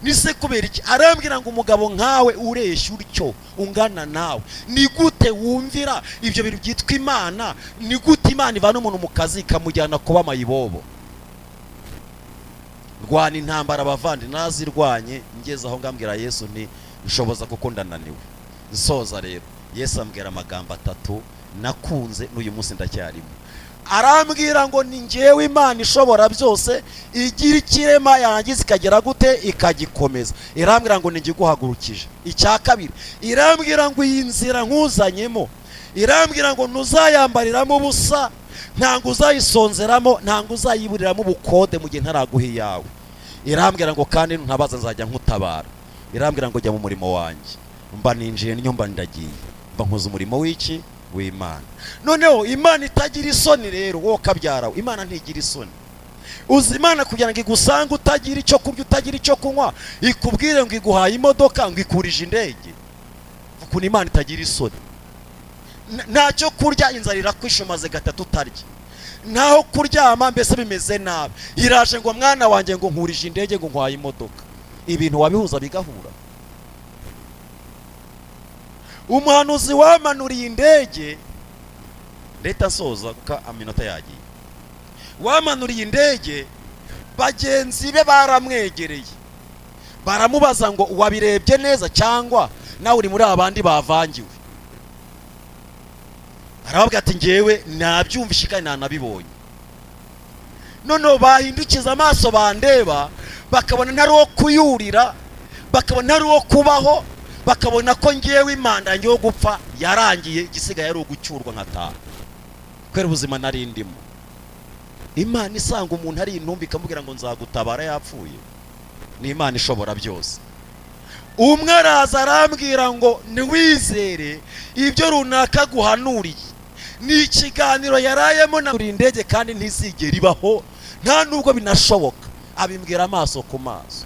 Nise kubera iki? Arambwira ngo umugabo nkawe ureshya utyo ungana nawe, ni gute wumvira ibyo bintu byitwa Imana? Ni gute Imana ivana umuntu mu kazi ikamujyana kuba mayibobo? Rwana intambara abavandi nazirwanye, ngeze aho ngambwira Yesu nti nshoboza kuko ndananiwe. Nsoza rero Yesu ambwira amagambo atatu nakunze n'uyu munsi ndacyarimo. Arambwira ngo ni ngewe Imana ishobora byose, igira ikirema yarangiza ikagera gute ikagikomeza. Irambwira ngo ninjye guhagurukije. Icya kabiri, irambwira ngo iyi nzira nkuzanyemo, irambwira ngo ntuzayambariramo ubusa, ntango uzayisonzeramo, ntango uzayiburiramo ubukode mu gihe ntaraguha iyawe. Irambwira ngo kandi ntabaza nzajya nkutabara. Irambwira ngo jya mu murimo wanjye. Mba ninjiye nyumba ndagiye, mba nkoze umurimo w'iki w'Imana. Noneho Imana itagira isoni rero, wowe kabyarawe Imana ntigira isoni. Uzi Imana kugira ngo igusanga utagira icyo kurya, utagira icyo kunywa, ikubwire ngo iguhaye imodoka, ngo ikurije indege. Kuko Imana itagira isoni. Ntacyo kurya, inzara irakwishumaze gatatu utarya. Naho kuryama mbese bimeze nabi, iraje ngo mwana wanjye ngo nkurije indege, ngo nkwaye imodoka. Ibintu wabihuza bigahura. Umuhanuzi wamanuriye indege, leta soza ka aminota yagiye, wamanuriye indege, bagenzi be baramwegereye baramubaza ngo wabirebye neza cyangwa nawe uri muri abandi bavangiwe? Arababwira ati ngewe nabyumvishe kandi nanabibonye. Noneho bahindukiza amaso bandeba, bakabona ntari wo kuyurira, bakabona ntari wo kubaho, bakabona ko ngewe Imana ngiye gupfa yarangiye, igisigaye ari ugucyurwa nkataha. Kwera ubuzima nari ndimo. Imana isanga umuntu ari intumbi ikamubwira ngo nzagutabara yapfuye. Ni Imana ishobora byose. Umwe araza arambwira ngo niwizere ibyo runaka guhanuriye. Ni ikiganiro yarayemo na indege kandi ntizigera ibaho, nta nubwo binashoboka. Abimbwira amaso ku maso.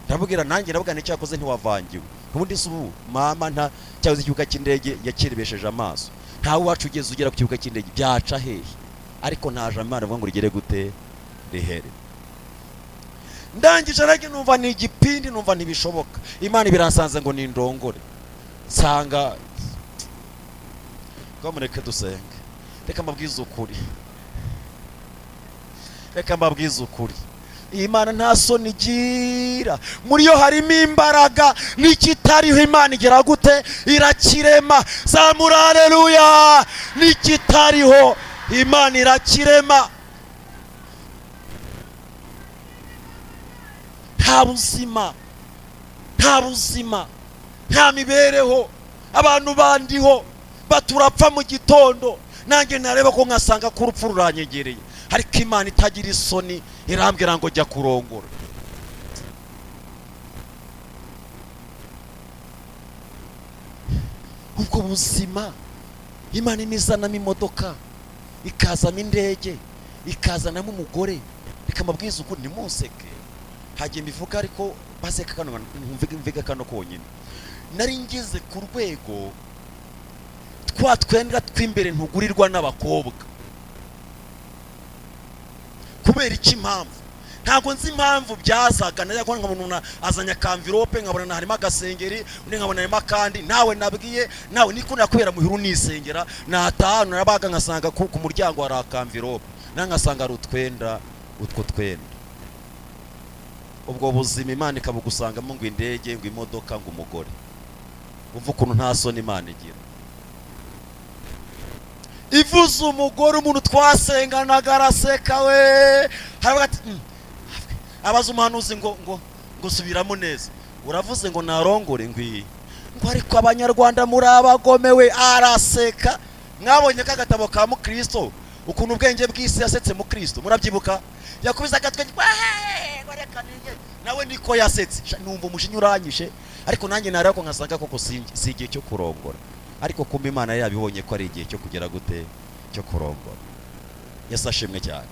Ndabwira nanjye ndavuga n'icyo yakoze ntiwavangiwe. Ubundi subu mama nta cyavuze ikibuga cy'indege yakirebesheje amaso. Ntawe wacu ugeze ugera ku kibuga cy'indege byaca hehe, ariko ntaje Imana avuga ngo rigere gute rihere. Ndangije arage numva ni igipindi, numva ntibishoboka. Imana biransanze ngo ni ndongore. Sanga ko mureke dusenge. Reka mbabwize ukuri. Imana nta soni igira, muri yo harimo imbaraga, n'ikitariho Imana igira gute? Irakirema. Zamura haleluya! N'ikitariho Imana irakirema. Nta buzima, nta buzima, nta mibereho, abantu bandiho baturapfa mu gitondo, nanjye nareba ko nkasanga ko urupfu ruranyegereye, ariko Imana itagira isoni irambwira ngo jya kurongora. Ubwo buzima Imana inizanamo imodoka, ikazamo indege, ikazanamo umugore, ikamabwiza ukuri ntimuseke. Hagiye mbivuga ariko baseka kano mvuga kano konyine. Nari ngize ku rwego twatwendera twimbere ntugurirwa n'abakobwa. Kubera iki impamvu? Ntago nzi impamvu byazaga, najya kubona nkabona azanya kamvirope, nkabona harimo agasengeri, undi nkabona harimo kandi nawe nabwiye nawe niko nakubera muhiru nisengera, nataha narabaga nkasanga ku muryango hari akamvirope, nangasanga ari utwenda, utwo twenda. Ubwo buzima Imana ikabugusangamo ngo indege, ngo imodoka, ngo umugore. Umva ukuntu nta soni Imana igira. Ivuze umugore umuntu twasenganaga araseka we, abaza umuhanuzi ngo subiramo neza, uravuze ngo narongore ngwi, ngo ariko abanyarwanda muri abagome we, araseka. Mwabonye kagatabo ka Mukristo ukuntu ubwenge bw'isi yasetse mu Kristo, murabyibuka? Yakubiza agatwe nawe niko yasetse, numva umushinya uranyishe, ariko nanjye narako ko nkasanga koko si igihe cyo kurongora, ariko kumbe Imana yabibonye ko ari igihe cyo kugera gute, cyo kurongora. Yesu ashimwe cyane.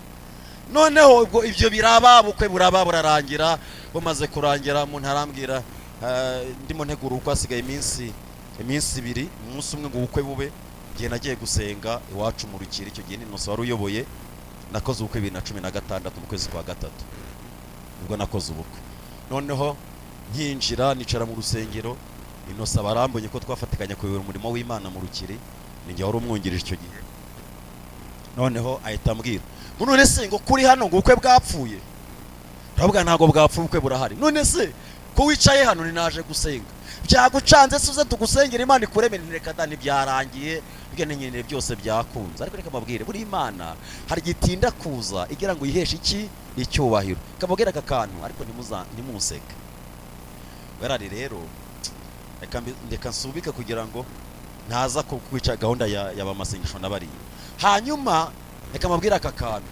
Noneho ubwo ibyo biraba, bukwe buraba burarangira, bumaze kurangira umuntu arambwira ndimo ntegura uko asigaye iminsi 2, umunsi umwe ngo ubukwe bube. Gihe nagiye gusenga iwacu mu Rukiri, icyo gihe Innocent wari uyoboye, nakoze ubukwe 2016 mu kwezi kwa 3, ubwo nakoze ubukwe. Noneho nkinjira nicara mu rusengero, Innocent barambonye ko twafatikanya kuyobora umurimo w'Imana mu Rukiri, ninjye wari umwungirije icyo gihe. Noneho ahita ambwira, none se ngo kuri hano ngo ubukwe bwapfuye? Ndavuga ntago bwapfuye, ubukwe burahari. None se ko wicaye hano ninaje gusenga, byagucanze suze tugusengera Imana ikuremere? Ntireka da ntibyarangiye, bigene nyine byose byakunze. Ariko reka mabwire, buri Imana hari gitinda kuza igira ngo yiheshe iki icyubahiro, kamubwira aka kantu, ariko ntimuseke. Barari rero reka nsubike kugira ngo ntaza kwica gahunda y'abamasengesho nabari. Hanyuma reka mabwira aka kantu,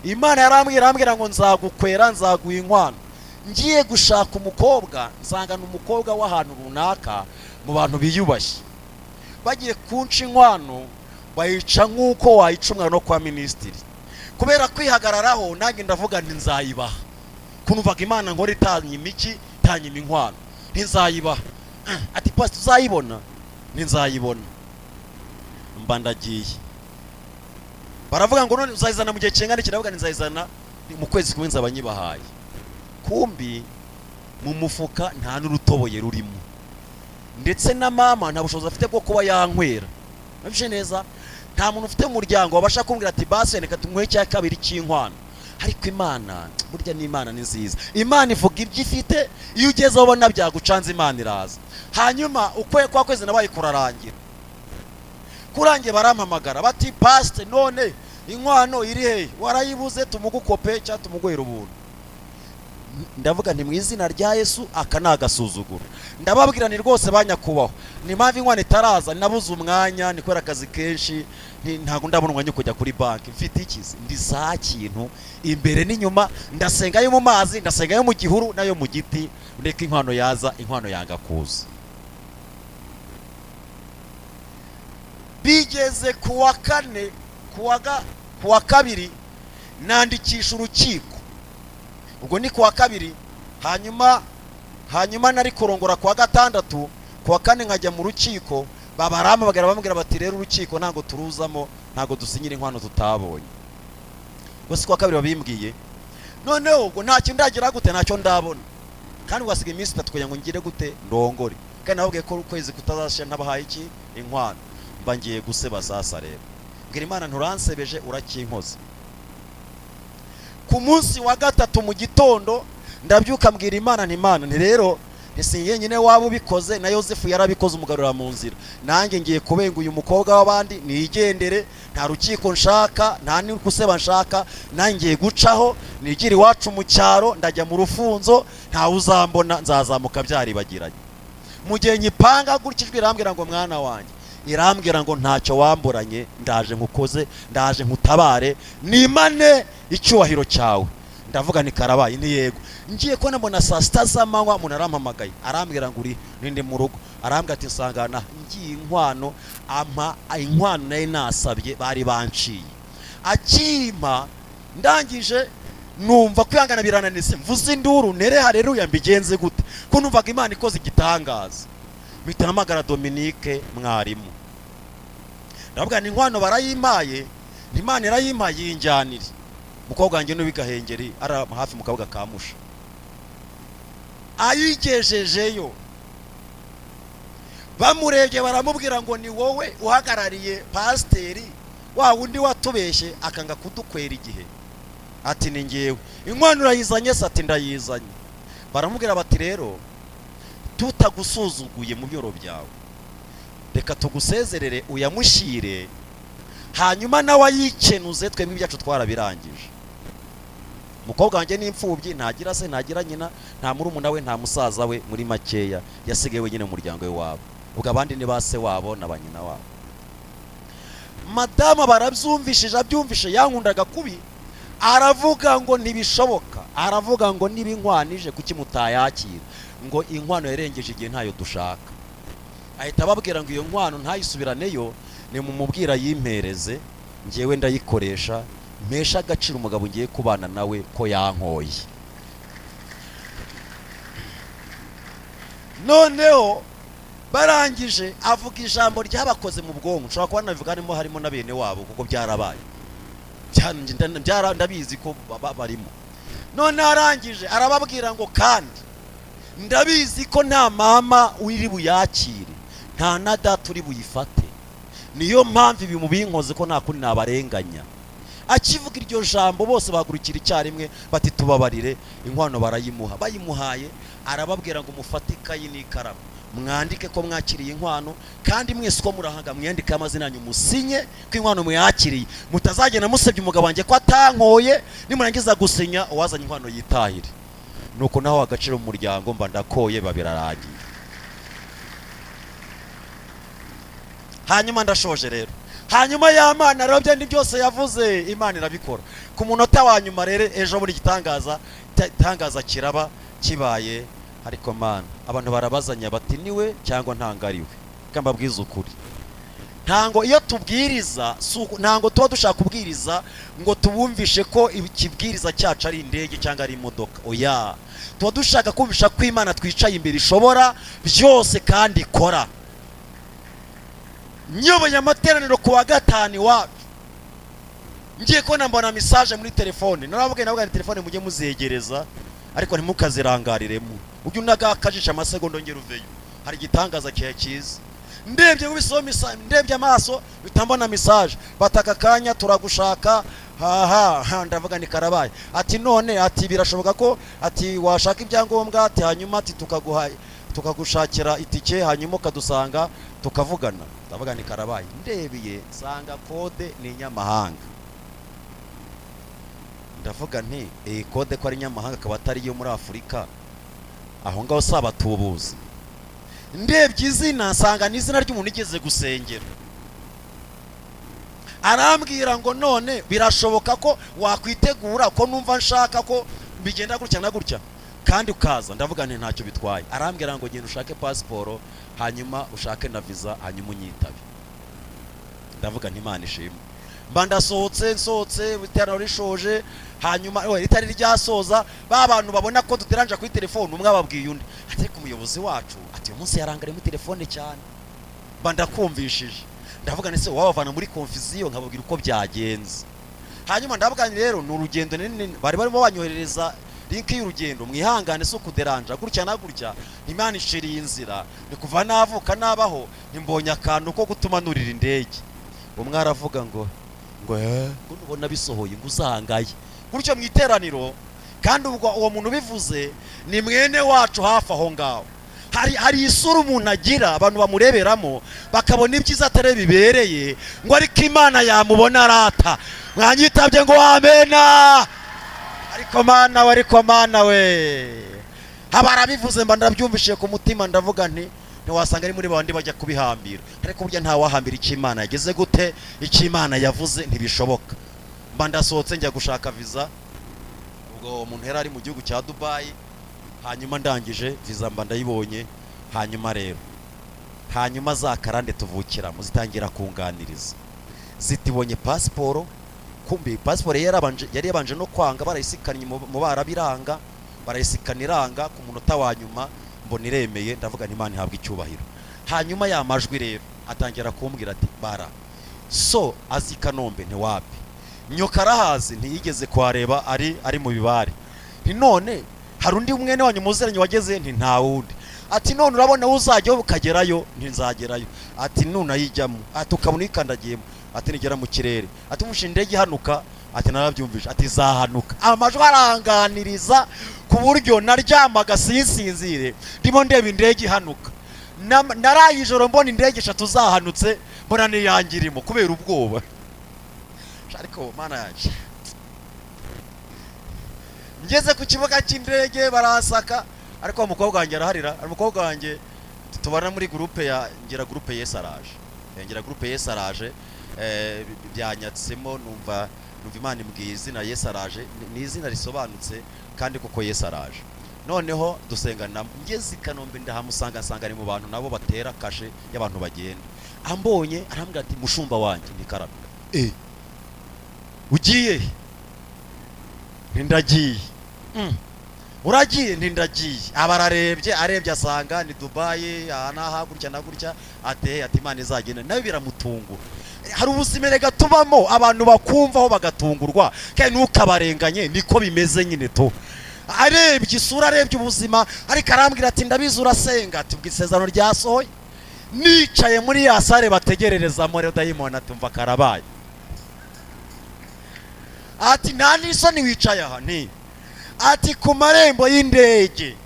Imana yarambwira ngo nzagukwera, nzaguha inkwano. Ngiye gushaka umukobwa, nsangana umukobwa w'ahantu runaka mu bantu biyubashye, bagiye kunca inkwano bayica nk'uko wayicumwa no kwa minisitiri. Kubera kwihagararaho nanjye ndavuga nti nzayibaha. Kunumvaga Imana ngo ritanyima iki, tanyima inkwano, ntizayibaha. Ati pastor uzayibona? Nzayibona. Mba ndagiye. Baravuga ngo none uzayizana mu gihe kingana iki? Ndavuga nzayizana mu kwezi kumwe nzabanyibahaye. Kumbi mu mufuka nta n'urutoboye rurimo, ndetse na mama nta bushobozi afite bwo kuba yankwera. Nabije neza, nta muntu ufite mu muryango wabasha kumbwira ati basi reka tumuhe cya kabiri cy'inkwano. Ariko Imana burya ni Imana ni nziza. Imana ivuga ibyo ifite, iyo ugeze ubona byagucanze Imana iraza. Hanyuma kwa kwezi nabaye kurarangira, kurangiye barampamagara bati pastor none inkwano iri he, warayibuze tumugukope cyangwa tumugwera ubuntu. Ndavuga nti mu izina rya Yesu aka nagasuzuguro. Ndababwira ni rwose banyakubaho, ni mpamvu inkwano itaraza, nabuze umwanya, nikora akazi kenshi, ntago ndabona umwanya kujya kuri banki. Mfite ikizi ndi za kintu imbere n'inyuma, ndasenga yo mu mazi, ndasenga yo mu gihuru nayo mu giti, ndeka inkwano yaza, inkwano yanga kuza. Bigeze kuwa kane, kuwa kabiri nandikisha urukiko. Ubwo ni kuwa kabiri, hanyuma nari kurongora kuwa gatandatu, kuwa kane nkajya mu rukiko. Babaramabagara bambwira bati rero urukiko ntago turuzamo, ntago dusinyira inkwano tutabonye. Bose kuwa kabiri babimbwiye. Noneho ubwo nta kintu ndagira gute, ntacyo ndabona, kandi wasiga iminsi 3 kugira ngo ngire gute ndongore. Kandi nababwiye ko ukwezi kutazashya ntabahaye iki inkwano. Mba ngiye guseba sasa rero, mbwira Imana nturansebeje urakinkoze. ku munsi wa gatatu mu gitondo ndabyuka mbwira Imana nti Imana nti rero ntisingiye nyine waba ubikoze na Yosefu yarabikoze umugarura mu nzira, nanjye ngiye kubenga uyu mukobwa w'abandi nigendere, nta rukiko nshaka, nta n'ukuseba nshaka, nanjye ngiye gucaho nigira iwacu mu cyaro, ndajya mu rufunzo, nta uzambona, nzazamuka byaribagiranye. Mu gihe nyipanga gukijwe irambwira ngo mwana wanjye, irambwira ngo ntacyo wamburanye, ndaje nkukoze, ndaje nkutabare, nimane icyubahiro cyawe. Ndavuga ni Karabaye ni yego. Ngiye ko nabona saa sita z'amanywa umuntu arampamagaye, arambwira ngo uri ninde mu rugo, arambwira ati nsangana ngiye inkwano, ampa inkwano nayo nasabye bari banciye. Akima ndangije numva kwihangana birananise, mvuze induru nere haleluya mbigenze gute, ko numvaga Imana ikoze igitangaza. Mpita namagara Dominique mwarimu, ndavuga ni inkwano barayimpaye, Imana irayimpaye yinjyanire. Mukobwa wanjye n'ubigahengeri ara hafi mu kabuga kamusha, ayigejejeyo bamurebye baramubwira ngo ni wowe uhagarariye pasiteri wa wundi watubeshye akanga kudukwera igihe. Ati ni ngewe. Inkwano urayizanye se? Ati ndayizanye. Baramubwira bati rero tutagusuzuguye mu byoro byawe, reka tugusezerere uyamushire, hanyuma nawe ayikenuze, twebwe ibyacu twarabirangije. Mukobwa wanjye n'imfubyi, ntagira se ntagira nyina, nta murumuna we nta musaza we, muri makeya yasigaye wenyine mu muryango we wabo, ubwo abandi ni base wabo na banyina wabo. Madama barabyumvishije, abyumvishe yankundaga kubi, aravuga ngo ntibishoboka, aravuga ngo niba inkwanije kuki mutayakira, ngo inkwano yarengeje igihe ntayo dushaka. Ahita ababwira ngo iyo nkwano ntayisubiraneyo, ni mumubwira yimpereze, ngewe ndayikoresha, mpesha agaciro umugabo ngiye kubana nawe ko yankoye. Noneho barangije avuga ijambo ryabakoze mu bwonko, nshobora kuba nabivuga harimo na bene wabo kuko byarabaye, ndabizi ko barimo. None arangije arababwira ngo kandi ndabizi ko nta mama wiri buyakire, nta na data uri buyifate, niyo mpamvu ibi mubinkoze ko nta kuri nabarenganya. Akivuga iryo jambo bose bagurukira icyarimwe bati tubabarire. Inkwano barayimuha, bayimuhaye arababwira ngo mufate ikayi n'ikaramu mwandike ko mwakiriye inkwano, kandi mwese ko murahanga mwandike amazina yanyu musinye ko inkwano mwakiriye, mutazagenda musebye umugabo wanjye ko atankoye, nimurangiza gusinya uwazanye inkwano yitahire. Nuko naho agaciro mu muryango mba ndakoye babirarangiye. Hanyuma ndashoje rero, hanyuma y'Imana rero byandi byose yavuze Imana irabikora. Ku munota wa nyuma rero ejo muri gitangaza kiraba kibaye, ariko Mana abantu barabazanya bati niwe cyangwa ntangariwe. Kamba bwiza ukuri, ntango iyo tubwiriza ntango tuba dushaka kubwiriza ngo tubumvishe ko ikibwiriza cyacu ari indege cyangwa ari imodoka. Oya, tuba dushaka kumvisha ko Imana twicaye imbere ishobora byose kandi ikora. Nyoboye amateraniro ku wa gatanu iwacu, ngiye ko mbona message muri telefone, naravuga ni telefone mujye muzegereza, ariko ntimukazirangariremo, ujye unagakajisha amasegondo ngero uveyo, hari igitangaza cyiza. Ndebye ubisoma ndebye amaso bitambona message, bataka kanya turagushaka, ndavuga ni Karabaye. Ati none, ati birashoboka ko ati washaka ibyangombwa, ati hanyuma ati tukagushakira itike, hanyuma kadusanga tukavugana. Ndavuga ni Karabaye. Ndebeye sanga kode ni nyamahanga, ndavuga nti kode ko ari nyamahanga akaba atari yo muri Afurika, aho ngaho saba tubuze. Ndebye izina nsanga ni izina ry'umuntu igeze gusengera. Arambwira ngo none birashoboka ko wakwitegura ko numva nshaka ko bigenda gutya na gutya kandi ukaza. Ndavuga nti ntacyo bitwaye. Arambwira ngo genda ushake passport, hanyuma ushake na visa, hanyuma unyitabe. Ndavuga nti Imana ishimwe. Mba ndasohotse bitera rishoje, hanyuma ritari ryasoza abantu babona ko duteranja kuri telefone, umwe ababwiye undi ati ku muyobozi wacu ati uyu munsi yarangare muri telefone cyane. Mba ndakumvishije, ndavuga nese wabavana muri confusion nkababwira uko byagenze. Hanyuma ndavuga rero ni urugendo bari barimo banyoherereza link y'urugendo, mwihangane so kuderanja gutya na gutya, Imana ishiriye inzira, ni kuva navuka nabaho nimbonye akantu ko gutuma nurira indege. Umwe aravuga ngo nubona bisohoye ngo uzangaye gutyo mu iteraniro, kandi ubwo uwo muntu bivuze ni mwene wacu hafi aho ngaho. Hari isura umuntu agira abantu bamureberamo bakabona ibyiza atari bibereye, ngo ariko Imana yamubona arata. Mwanyitabye ngo amena. Ariko Mana we, habarabivuze mba ndabyumvishije ku mutima, ndavuga nti ntiwasanga ari muri bandi bajya kubihambira, ariko burya nta wahambira icyo Imana yageze gute, icyo Imana yavuze ntibishoboka. Mba ndasohotse njya gushaka visa, ubwo umuntu yari ari mu gihugu cya Dubai, hanyuma ndangije visa mba ndayibonye. Hanyuma za karande tuvukiramo zitangira kunganiriza, zitibonye pasiporo. Kumbi pasiporo yari yabanje no kwanga, barayisikanye mu barabiranga, barayisikaniranga ku munota wa nyuma, mbona iremeye. Ndavuga nti Imana ihabwa icyubahiro. Hanyuma ya majwi rero atangira kumbwira ati bara so azi Kanombe ntiwapi, nyoka arahazi ntiyigeze kuhareba, ari mu bibare. Nti none hari undi mwene wanyu muzeranye wageze? Nti nta wundi. Ati none urabona uzajya ukagerayo? Nti nzagerayo. Ati none ayijyamo? Ati ukabona ikandagiyemo? Ati nigera mu kirere? Ati mushinga indege ihanuka? Ati narabyumvise. Ati zahanuka. Amajwi aranganiriza ku buryo naryamaga sinsinzire ndimo ndeba indege ihanuka. Naraye ijoro mbona indege 3 zahanutse, mbona niyangirimo kubera ubwoba. Ariko Mana yaje, ngeze ku kibuga cy'indege baransaka, ariko umukobwa wanjye araharira. Umukobwa wanjye tubana muri groupe ya groupe Yesu araje, groupe Yesu araje. Byanyatsemo numva Imana imbwiye izina Yesu araje, ni izina risobanutse kandi kuko Yesu araje. Noneho dusengana, ngeze Kanombe ndahamusanga, nsanga ari mu bantu nabo batera kashe y'abantu bagenda. Ambonye arambwira ati mushumba wanjye ni Karame. Ugiye? Ndagiye. Uragiye? Ndagiye. Arebye asanga ni Dubai, aha gutya na gutya. Ati Imana izagenda. Nawe biramutungura. Hari ubusimerega tubamo abantu bakumvaho bagatungurwa, kandi nukabarenganye niko bimeze nyine to. Arebye isura, arebye ubuzima, ariko arambwira ati ndabizi urasenga. Ati ubwisezerano ryasohoye. Nicaye muri ya sare bategerereza muri dayimoni, atumva karabaye. Ati nta n'isoni wicaye aha? Ni ati ku marembo y'indege.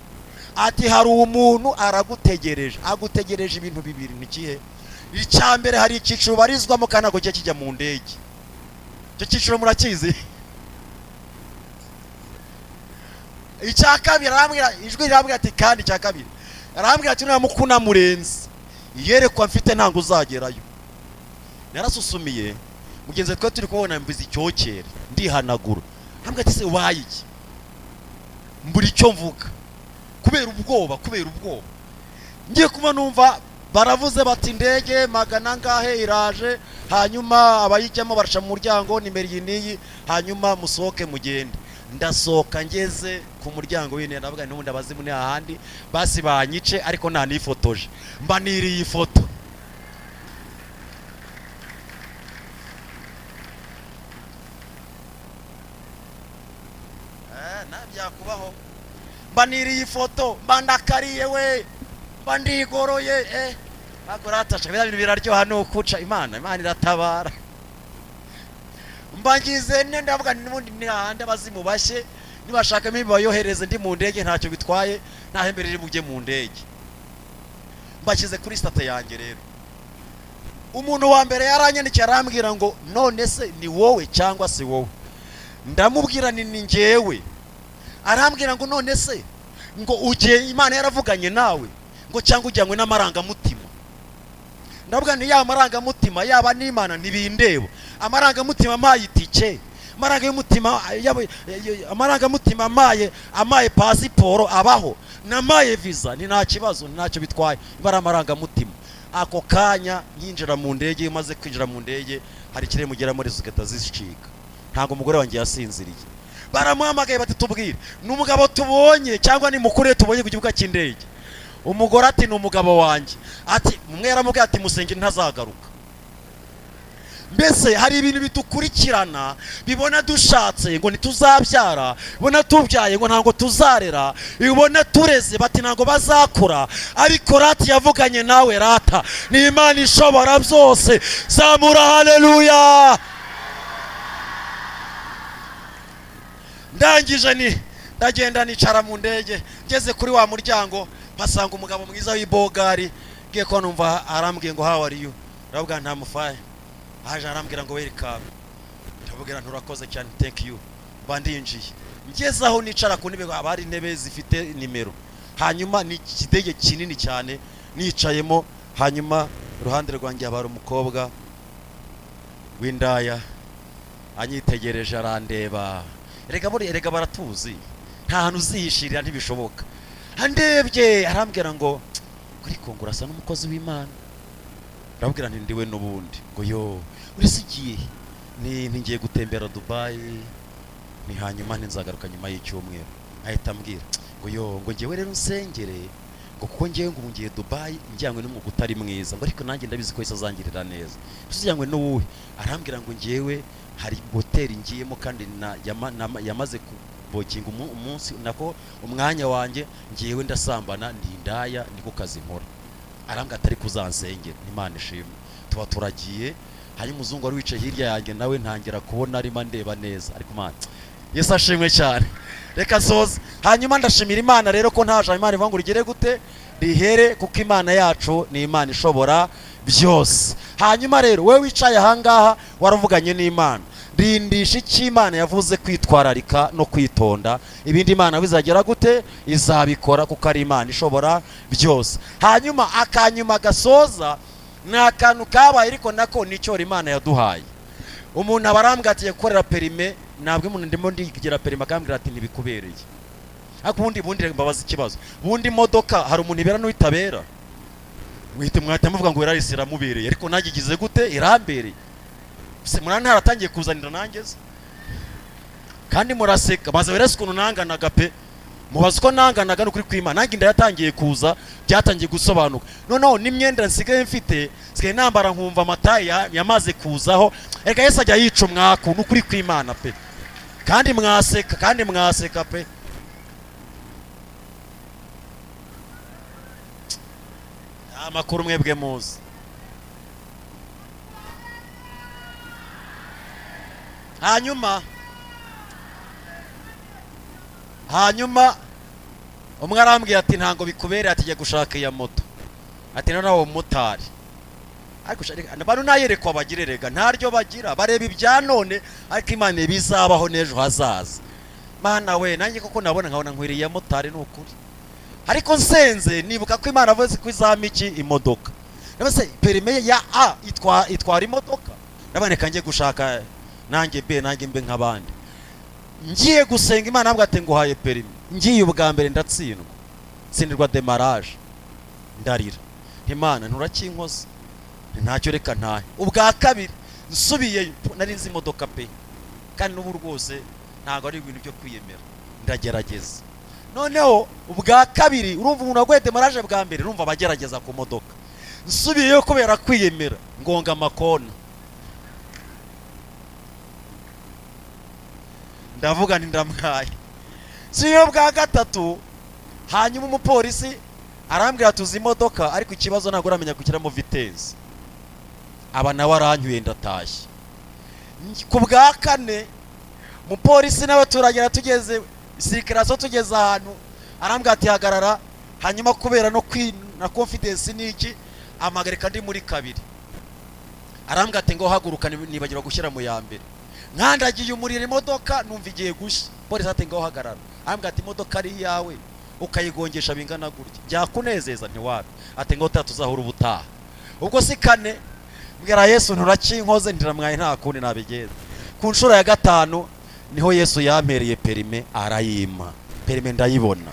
Ati hari umuntu aragutegereje, agutegereje ibintu bibiri. Ni kihe? Icya mbere hari icyiciro barizwamo kandi ntabwo kijya mu ndege. Icyo cyiciro murakizi? Icya kabiri arambwira, ijwi rirambwira ati kandi icya kabiri arambwira ati nta mukuna murenzi yerekwa mfite ntango uzagerayo. Narasusumiye, mugenzi twe turi kubona mbizi icyokere, ndihanagura. Arambwira ati se wayiki? Mburi icyo mvuga kubera ubwoba. Ngiye kuba numva baravuze bati indege magana ngahe iraje, hanyuma abayijyamo barasha mu muryango nimero iyi niyi, hanyuma musohoke mugende. Ndasohoka, ngeze ku muryango w'ine ndavuga n'ubundi abazimu ni ahandi basi banyice, ariko nta nifotoje, mba niriye ifoto. Nabyakubaho, mba niriye ifoto, mba ndakariye we, mba ndigoroye. Akoratasha bya bintu biraryoha no kuca. Imana iratabara. Mbangize ndavuga n'ubundi ni ahandi abazimu bashye, nibashaka mimi bayohereze ndi mu ndege ntacyo bitwaye, nahemberere mujye mu ndege. Mbashyize kuri state yanjye rero. Umuntu wa mbere yaranyandikiye arambwira ngo none se ni wowe cyangwa si wowe? Ndamubwira ni njyewe. Arambwira ngo none se ngo ugiye Imana yaravuganye nawe ngo cyangwa ujyanywe n'amarangamutima? Ndavuga ni ya marangamutima yaba n'Imana ntibindeba. Amarangamutima amayitike, amarangamutima amaye pasiporo abaho, namaye visa ni nta kibazo, ntacyo bitwaye. Bara amarangamutima. Ako kanya yinjira mu ndege, maze kwinjira mu ndege hari kirere mugera muri zigata zishika. Ntago umugore wanjye yasinziriye. Baramuhamagaye bati tubwire n'umugabo tubonye cyangwa ni mukure tubonye ku kibuga cy'indege. Umugore ati n'umugabo wanjye. Ati umwe yaramubwiye ati musenge ntazagaruka. Mbese hari ibintu bitukurikirana bibona dushatse ngo ntituzabyara, bona tubyaye ngo ntango tuzarera, ibona tureze bati ntango bazakura, ariko rati yavuganye nawe rata ni Imana ishobora byose. Zamura haleluya. ndangije ndagenda nicara mu ndege, ngeze kuri wa muryango mpasanga umugabo mwiza w'ibogari, ngiye ko numva arambwiye ngo how are you, ndavuga nta mufaye, aje arambwira ngo welcome, ndavugira nturakoze cyane thank you, bandinjiye ngeze aho nicara ku ntebe, abari intebe zifite nimero, hanyuma ni ikidege kinini cyane nicayemo, hanyuma iruhande rwanjye habara umukobwa w'indaya anyitegereje arandeba, erega baratuzi nta hantu uzihishirira ntibishoboka, andebye arambwira ngo kuri Kongo urasa n'umukozi w'Imana, ndabwira nti ndiwe n'ubundi, ngo yo urisigiye ngiye gutembera Dubai, ni hanyuma nzagaruka nyuma y'icyumweru, ahita ambwira ngo yo ngo ngewe rero nsengere, ngo kuko ngewe ngo ngiye Dubai njyanywe n'umwuga utari mwiza, ngo ariko nanjye ndabizi ko isazangirira neza, tuzijyanywe n'uwuhe, arambwira ngo ngewe hari hoteli ngiyemo kandi yamaze kubokinga umunsi nako umwanya wanjye, ngewe ndasambana ndi indaya, niko kazi nkora, arambwira atari kuzansengera, Imana ishimwe, tuba turagiye, hanyuma umuzungu wari wicaye hirya yanjye nawe ntangira kubona arimo ndeba neza, ariko Imana Yesu ashimwe cyane, reka soza. Hanyuma ndashimira Imana rero ko ntaje Imana ivuga ngo rigere gute rihere, kuko Imana yacu ni Imana ishobora byose. Hanyuma rero wewe wicaye ahangaha waravuganye n'Imana, rindisha iki Imana yavuze kwitwararika no kwitonda, ibindi Imana bizagera gute izabikora, kuko ari Imana ishobora byose. Hanyuma akanyuma gasoza ni akantu kabaye, ariko nako nicyo Imana yaduhaye. Umuntu abarambwa ati gukorera perime, nabwo umuntu ndimo ndigira perime akambwira ati ntibikubereye, ariko ubundi mbabaza ikibazo, ubundi imodoka hari umuntu ibera n'uitabera, mwite mwate muvuga ngo werarisi iramubereye, ariko nagigize gute irambereye, se murana ntaratangiye kuzanira nangeze, kandi muraseka maze werasi ukuntu nanganaga pe, mubaza ko nanganaga n'ukuri kw'Imana, nange ndayatangiye kuza, byatangiye gusobanuka, noneho n'imyenda nsigaye mfite sigaye nambara nkumva amatayi yamaze kuzaho, reka Yesu ajya yica umwaku n'ukuri kw'Imana pe, kandi mwaseka pe. Amakuru mwebwe muzi. hanyuma umwe arambwiye ati ntango bikubereye, ati jya gushaka iya moto, ati noneho umumotari, ariko abantu nayerekwa bagirerega ntaryo bagira, bareba ibya none, ariko Imana bizabaho n'ejo hazaza. Mana we nanjye koko nabona nkabona nkwiriye motari n'ukuri, ariko nsenze nibuka ko Imana avuze ko izama iki imodoka, nabase perime ya A itwara imodoka, naboneka ngiye gushaka nanjye mbe nk'abandi, ngiye gusenga Imana avuga ati nguhaye perime, ngiye ubwa mbere ndatsindwa, tsindirwa demarage, ndarira, Imana nturakinkoze, ntacyo reka ntahe. Ubwa kabiri nsubiye nari nzi imodoka pe, kandi n'ubu rwose ntago ari ibintu byo kwiyemera, ndagerageza. Noneho ubwa kabiri urumva umuntu waguye demarage bwa mbere, urumva abagerageza ku modoka, nsubiyeyo kubera kwiyemera, ngonga amakona, ndavuga ni ndamwaye. Siyo bwa gatatu, hanyuma umupolisi arambwira tuzi imodoka, ariko ikibazo ntabwo uramenya gushyiramo vitesse, aba nawe aranyuye ndatashye. Ku bwa kane umupolisi nawe turagera, tugeze sikirazo, tugeze ahantu arambwira ati hagarara, hanyuma kubera no na confidence niki amagarika ndi muri kabiri, arambwira ati ngo haguruka nibagirwa gushyira mu ya mbere, nkandagiye umuriro imodoka numva igiye gushya, polisi ati ngo hagarara, arambwira ati imodoka ari yawe ukayigongesha bingana gutya byakunezeza ntiwapi, ati ngo tuzahura ubutaha. Ubwo si kane mbwira Yesu nturakinkoze, ndiramwaye nta kundi nabigeza. Ku nshuro ya gatanu niho Yesu yampereye perime, arayima perime ndayibona.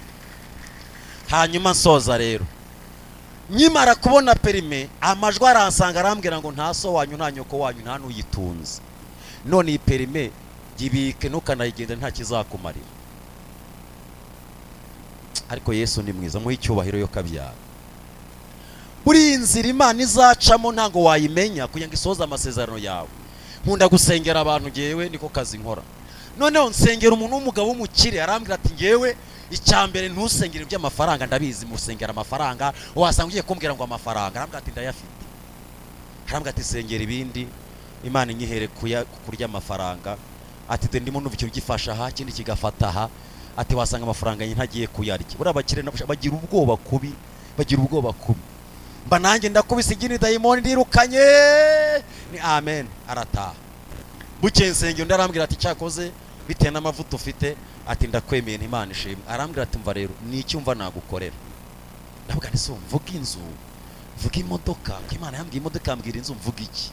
Hanyuma nsoza rero, nyimara kubona perime, amajwi aransanga arambwira ngo nta so wanyu nta nyoko wanyu nta nuyitunze, none iyi perime gibike ntukanayigenda nta kizakumarira. Ariko Yesu ni mwiza, muhe icyubahiro yo kabyara. Buri inzira Imana izacamo ntango wayimenya kugira ngo isoze amasezerano yawe. Nkunda gusengera abantu, ngewe niko kazi nkora. Noneho nsengera umuntu w'umugabo w'umukire, arambwira ati ngewe icyambere ntusengere by'amafaranga, ndabizi musengera amafaranga, wasanga ugiye kumbwira ngo amafaranga, arambwira ati ndayafite. Arambwira ati sengera ibindi, Imana inyihere kurya amafaranga, ati de ndimo numva icyo gifasha aha kindi kigafata aha, ati wasanga amafaranga ye ntagiye kuyarya. Buri abakire bagira ubwoba kubi, bagira ubwoba kubi. Mba nanjye ndakubise igini dayimoni ndirukanye, ni amen, arataha. Bukeye nsengero ndarambwira ati cyakoze bitewe n'amavuta ufite, ati ndakwemeye n'Imana ishimwe. Arambwira ati mva rero ni iki umva nagukorera. Ndavuga nti so mvuga inzu, mvuga imodoka, ko Imana yambwiye imodoka yambwira inzu, mvuga iki?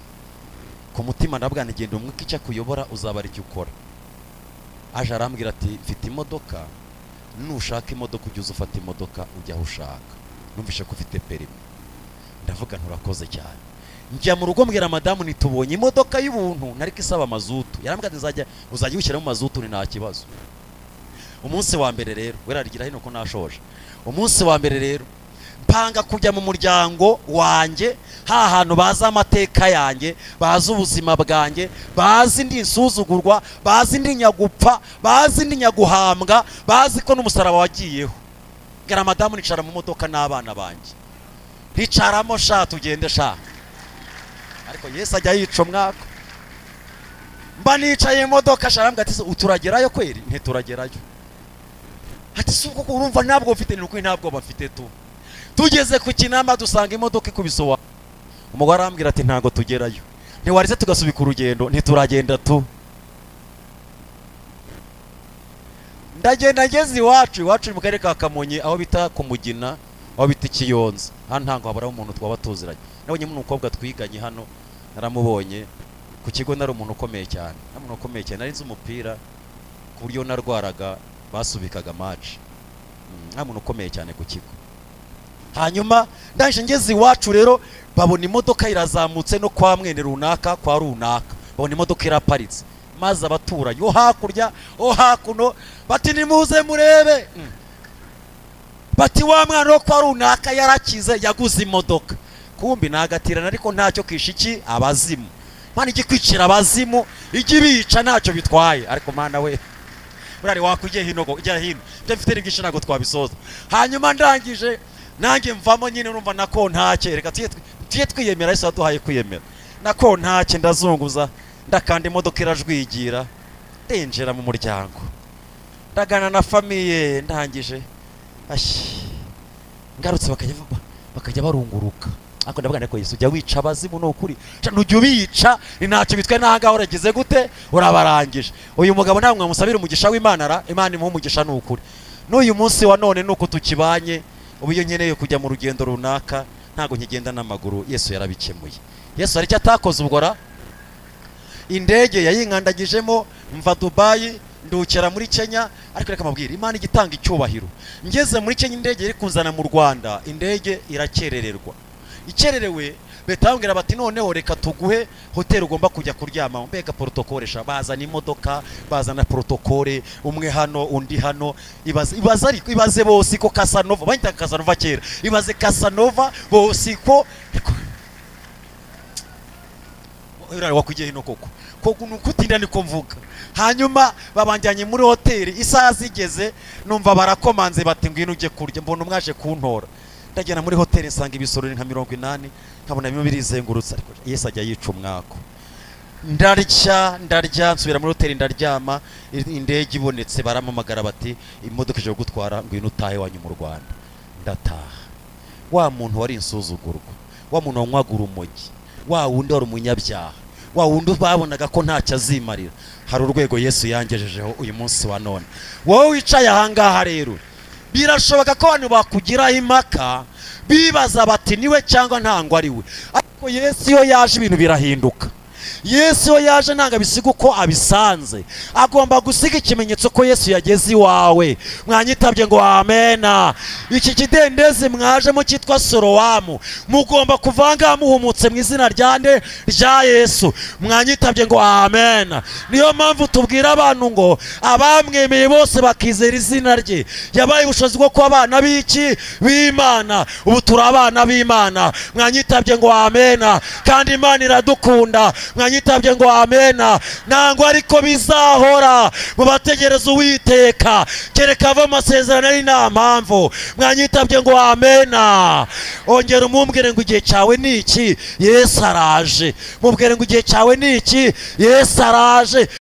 Ku mutima ndavuga nti genda umwuka icyo kuyobora uzabara icyo ukora. Aje arambwira ati mfite imodoka, nushaka imodoka ujye ufata imodoka ujya aho ushaka, numvishe ko ufite perimi. Ndavuga nturakoze cyane. Njya mu rugo mbwira madamu nitubonye imodoka y'ubuntu nariko isaba mazutu. Yarambwira ati uzajya wishyiramo mazutu ni nta kibazo. Umunsi wa mbere rero werarigira hino ko nashoje. Umunsi wa mbere rero mpanga kujya mu muryango wanjye, hantu baza amateka yanjye, baza ubuzima bwanjye, bazi ndi insuzugurwa, bazi ndi nyagupfa, bazi ndi nyaguhambwa, bazi ko n'umusaraba wagiyeho. Ngira madamu nicara mu modoka n'abana banjye, nticaramo sha tugende sha. Ariko Yesu ajya yica umwaka. Mba nicaye mu modoka sharambwa ati uturagerayo kweri? Ntituragerayo. Ati suko urumva ntabwo mfite, ni uko ntabwo bafite tu. Tugeze ku Kinamba dusanga imodoka ikubisowa. Umugore arambwira ati ntago tugerayo. Ntiwarize tugasubika urugendo, ntituragenda tu. Ndagenda ngeze iwacu mu karere ka Kamonyi aho bita ku Mugina, aho bita Kiyonza. Hano ntango haburaho umuntu twaba tuziranye. Nabonye umukobwa twiganye hano, naramubonye ku kigo, nari umuntu ukomeye cyane. Umuntu ukomeye cyane, nari nzi umupira ku buryo narwaraga basubikaga match. Umuntu ukomeye cyane ku kigo. Hanyuma ndaje ngeze iwacu rero babona imodoka irazamutse no kwa mwene runaka kwa runaka, babona imodoka iraparitse, maze abaturanye hakurya hakuno bati nimuze murebe. Bati wa mwana wo kwa runaka yarakize yaguze imodoka. Kumbi nagatirana ariko ntacyo kishiki abazimu. Mana igikwicira abazimu igibica ntacyo bitwaye. Ariko mana we burari wakugiye hinogo ijya hino byafite n'ibwisha nago twabisoza. Hanyuma ndangije nanjye mvamo nyine urumva nako ntacyo, reka tuye twiyemera, Yesu aduhaye kwiyemera. Nako ntacyo ndazunguza, ndakanda imodoka irajwigira, ndenjera mu muryango, ndagana na famiye. Ndangije ngarutse bakajya barunguruka. Ako ndavuga ko Yesu ujya wica abazimu no kuri ntujya ubica, ni ntacyo bitwe nanga uragize gute urabarangije. Uyu mugabo ntabwo mwamusabira umugisha w'Imana, Imana imuha umugisha n'ukuri. N'uyu munsi wa none nuko tukibanye, ubu iyo nkeneye kujya mu rugendo runaka ntago nkigenda n'amaguru, Yesu yarabikemuye. Yesu ari cyo atakoze ubwora. Indege yayinkandagijemo mva Dubai ndukera muri Kenya, ariko reka mabwira Imana igitanga icyubahiro. Ngeze muri Kenya indege iri kunzana mu Rwanda, indege irakerererwa. Ikererewe betambwira bati noneho reka tuguhe hotel ugomba kujya kuryama. Mbega protocole sha, bazana imodoka, bazana protocole, umwe hano undi hano. Ibaze bose ko Casanova banyita Casanova kera, ibaze Casanova bose ko wakugiye hino koko nukutinda niko mvuga. Hanyuma babanjyanye muri hotel, isaha zigeze numva barakomanze bati ngwino uje kurya, mbona umwaje kuntora. Ndagenda muri hotel nsanga ibisorori nka 80, nkabona bimwe birizengurutse. Ariko Yesu ajya yica umwako. Ndarya nsubira muri hotel ndaryama. Indege ibonetse baramamagara bati imodoka ije gutwara ngwino utahe wanyu mu Rwanda. Ndataha. Wa muntu wari insuzugurwa, wa muntu wanywaga urumogi, wa wundi wari umunyabyaha, wa wundi babonaga ko ntacyo azimarira, hari urwego Yesu yangejejeho uyu munsi wa none. Wowe wicaye ahangaha rero, birashoboka ko abantu bakugiraho impaka bibaza bati niwe cyangwa ntango ari we. Ariko Yesu iyo yaje ibintu birahinduka. Yesu iyo yaje nanga bisiga uko abisanze, agomba gusiga ikimenyetso ko Yesu yageze iwawe. Mwanyitabye ngo amena. Iki kidendezi mwaje mu cyitwa Sorowamu, mugomba kuvanga muhumutse mu izina ryande rya Yesu. Mwanyitabye ngo amena. Niyo mpamvu tubwira abantu ngo abamwemeye bose bakizera izina rye yabaye ubushobozi bwo kuba abana b'iki b'Imana. Ubu turi abana b'Imana. Mwanyitabye ngo amena. Kandi Imana iradukunda. Mwanyitabye ngo amena. Nangwa ariko bizahora mu bategereza Uwiteka, kereka ava amasezerano ari nta mpamvu. Mwanyitabye ngo amena. Ongera umumbwire ngo igihe cyawe ni iki, Yesu araje. Mubwire ngo igihe cyawe ni iki, Yesu araje.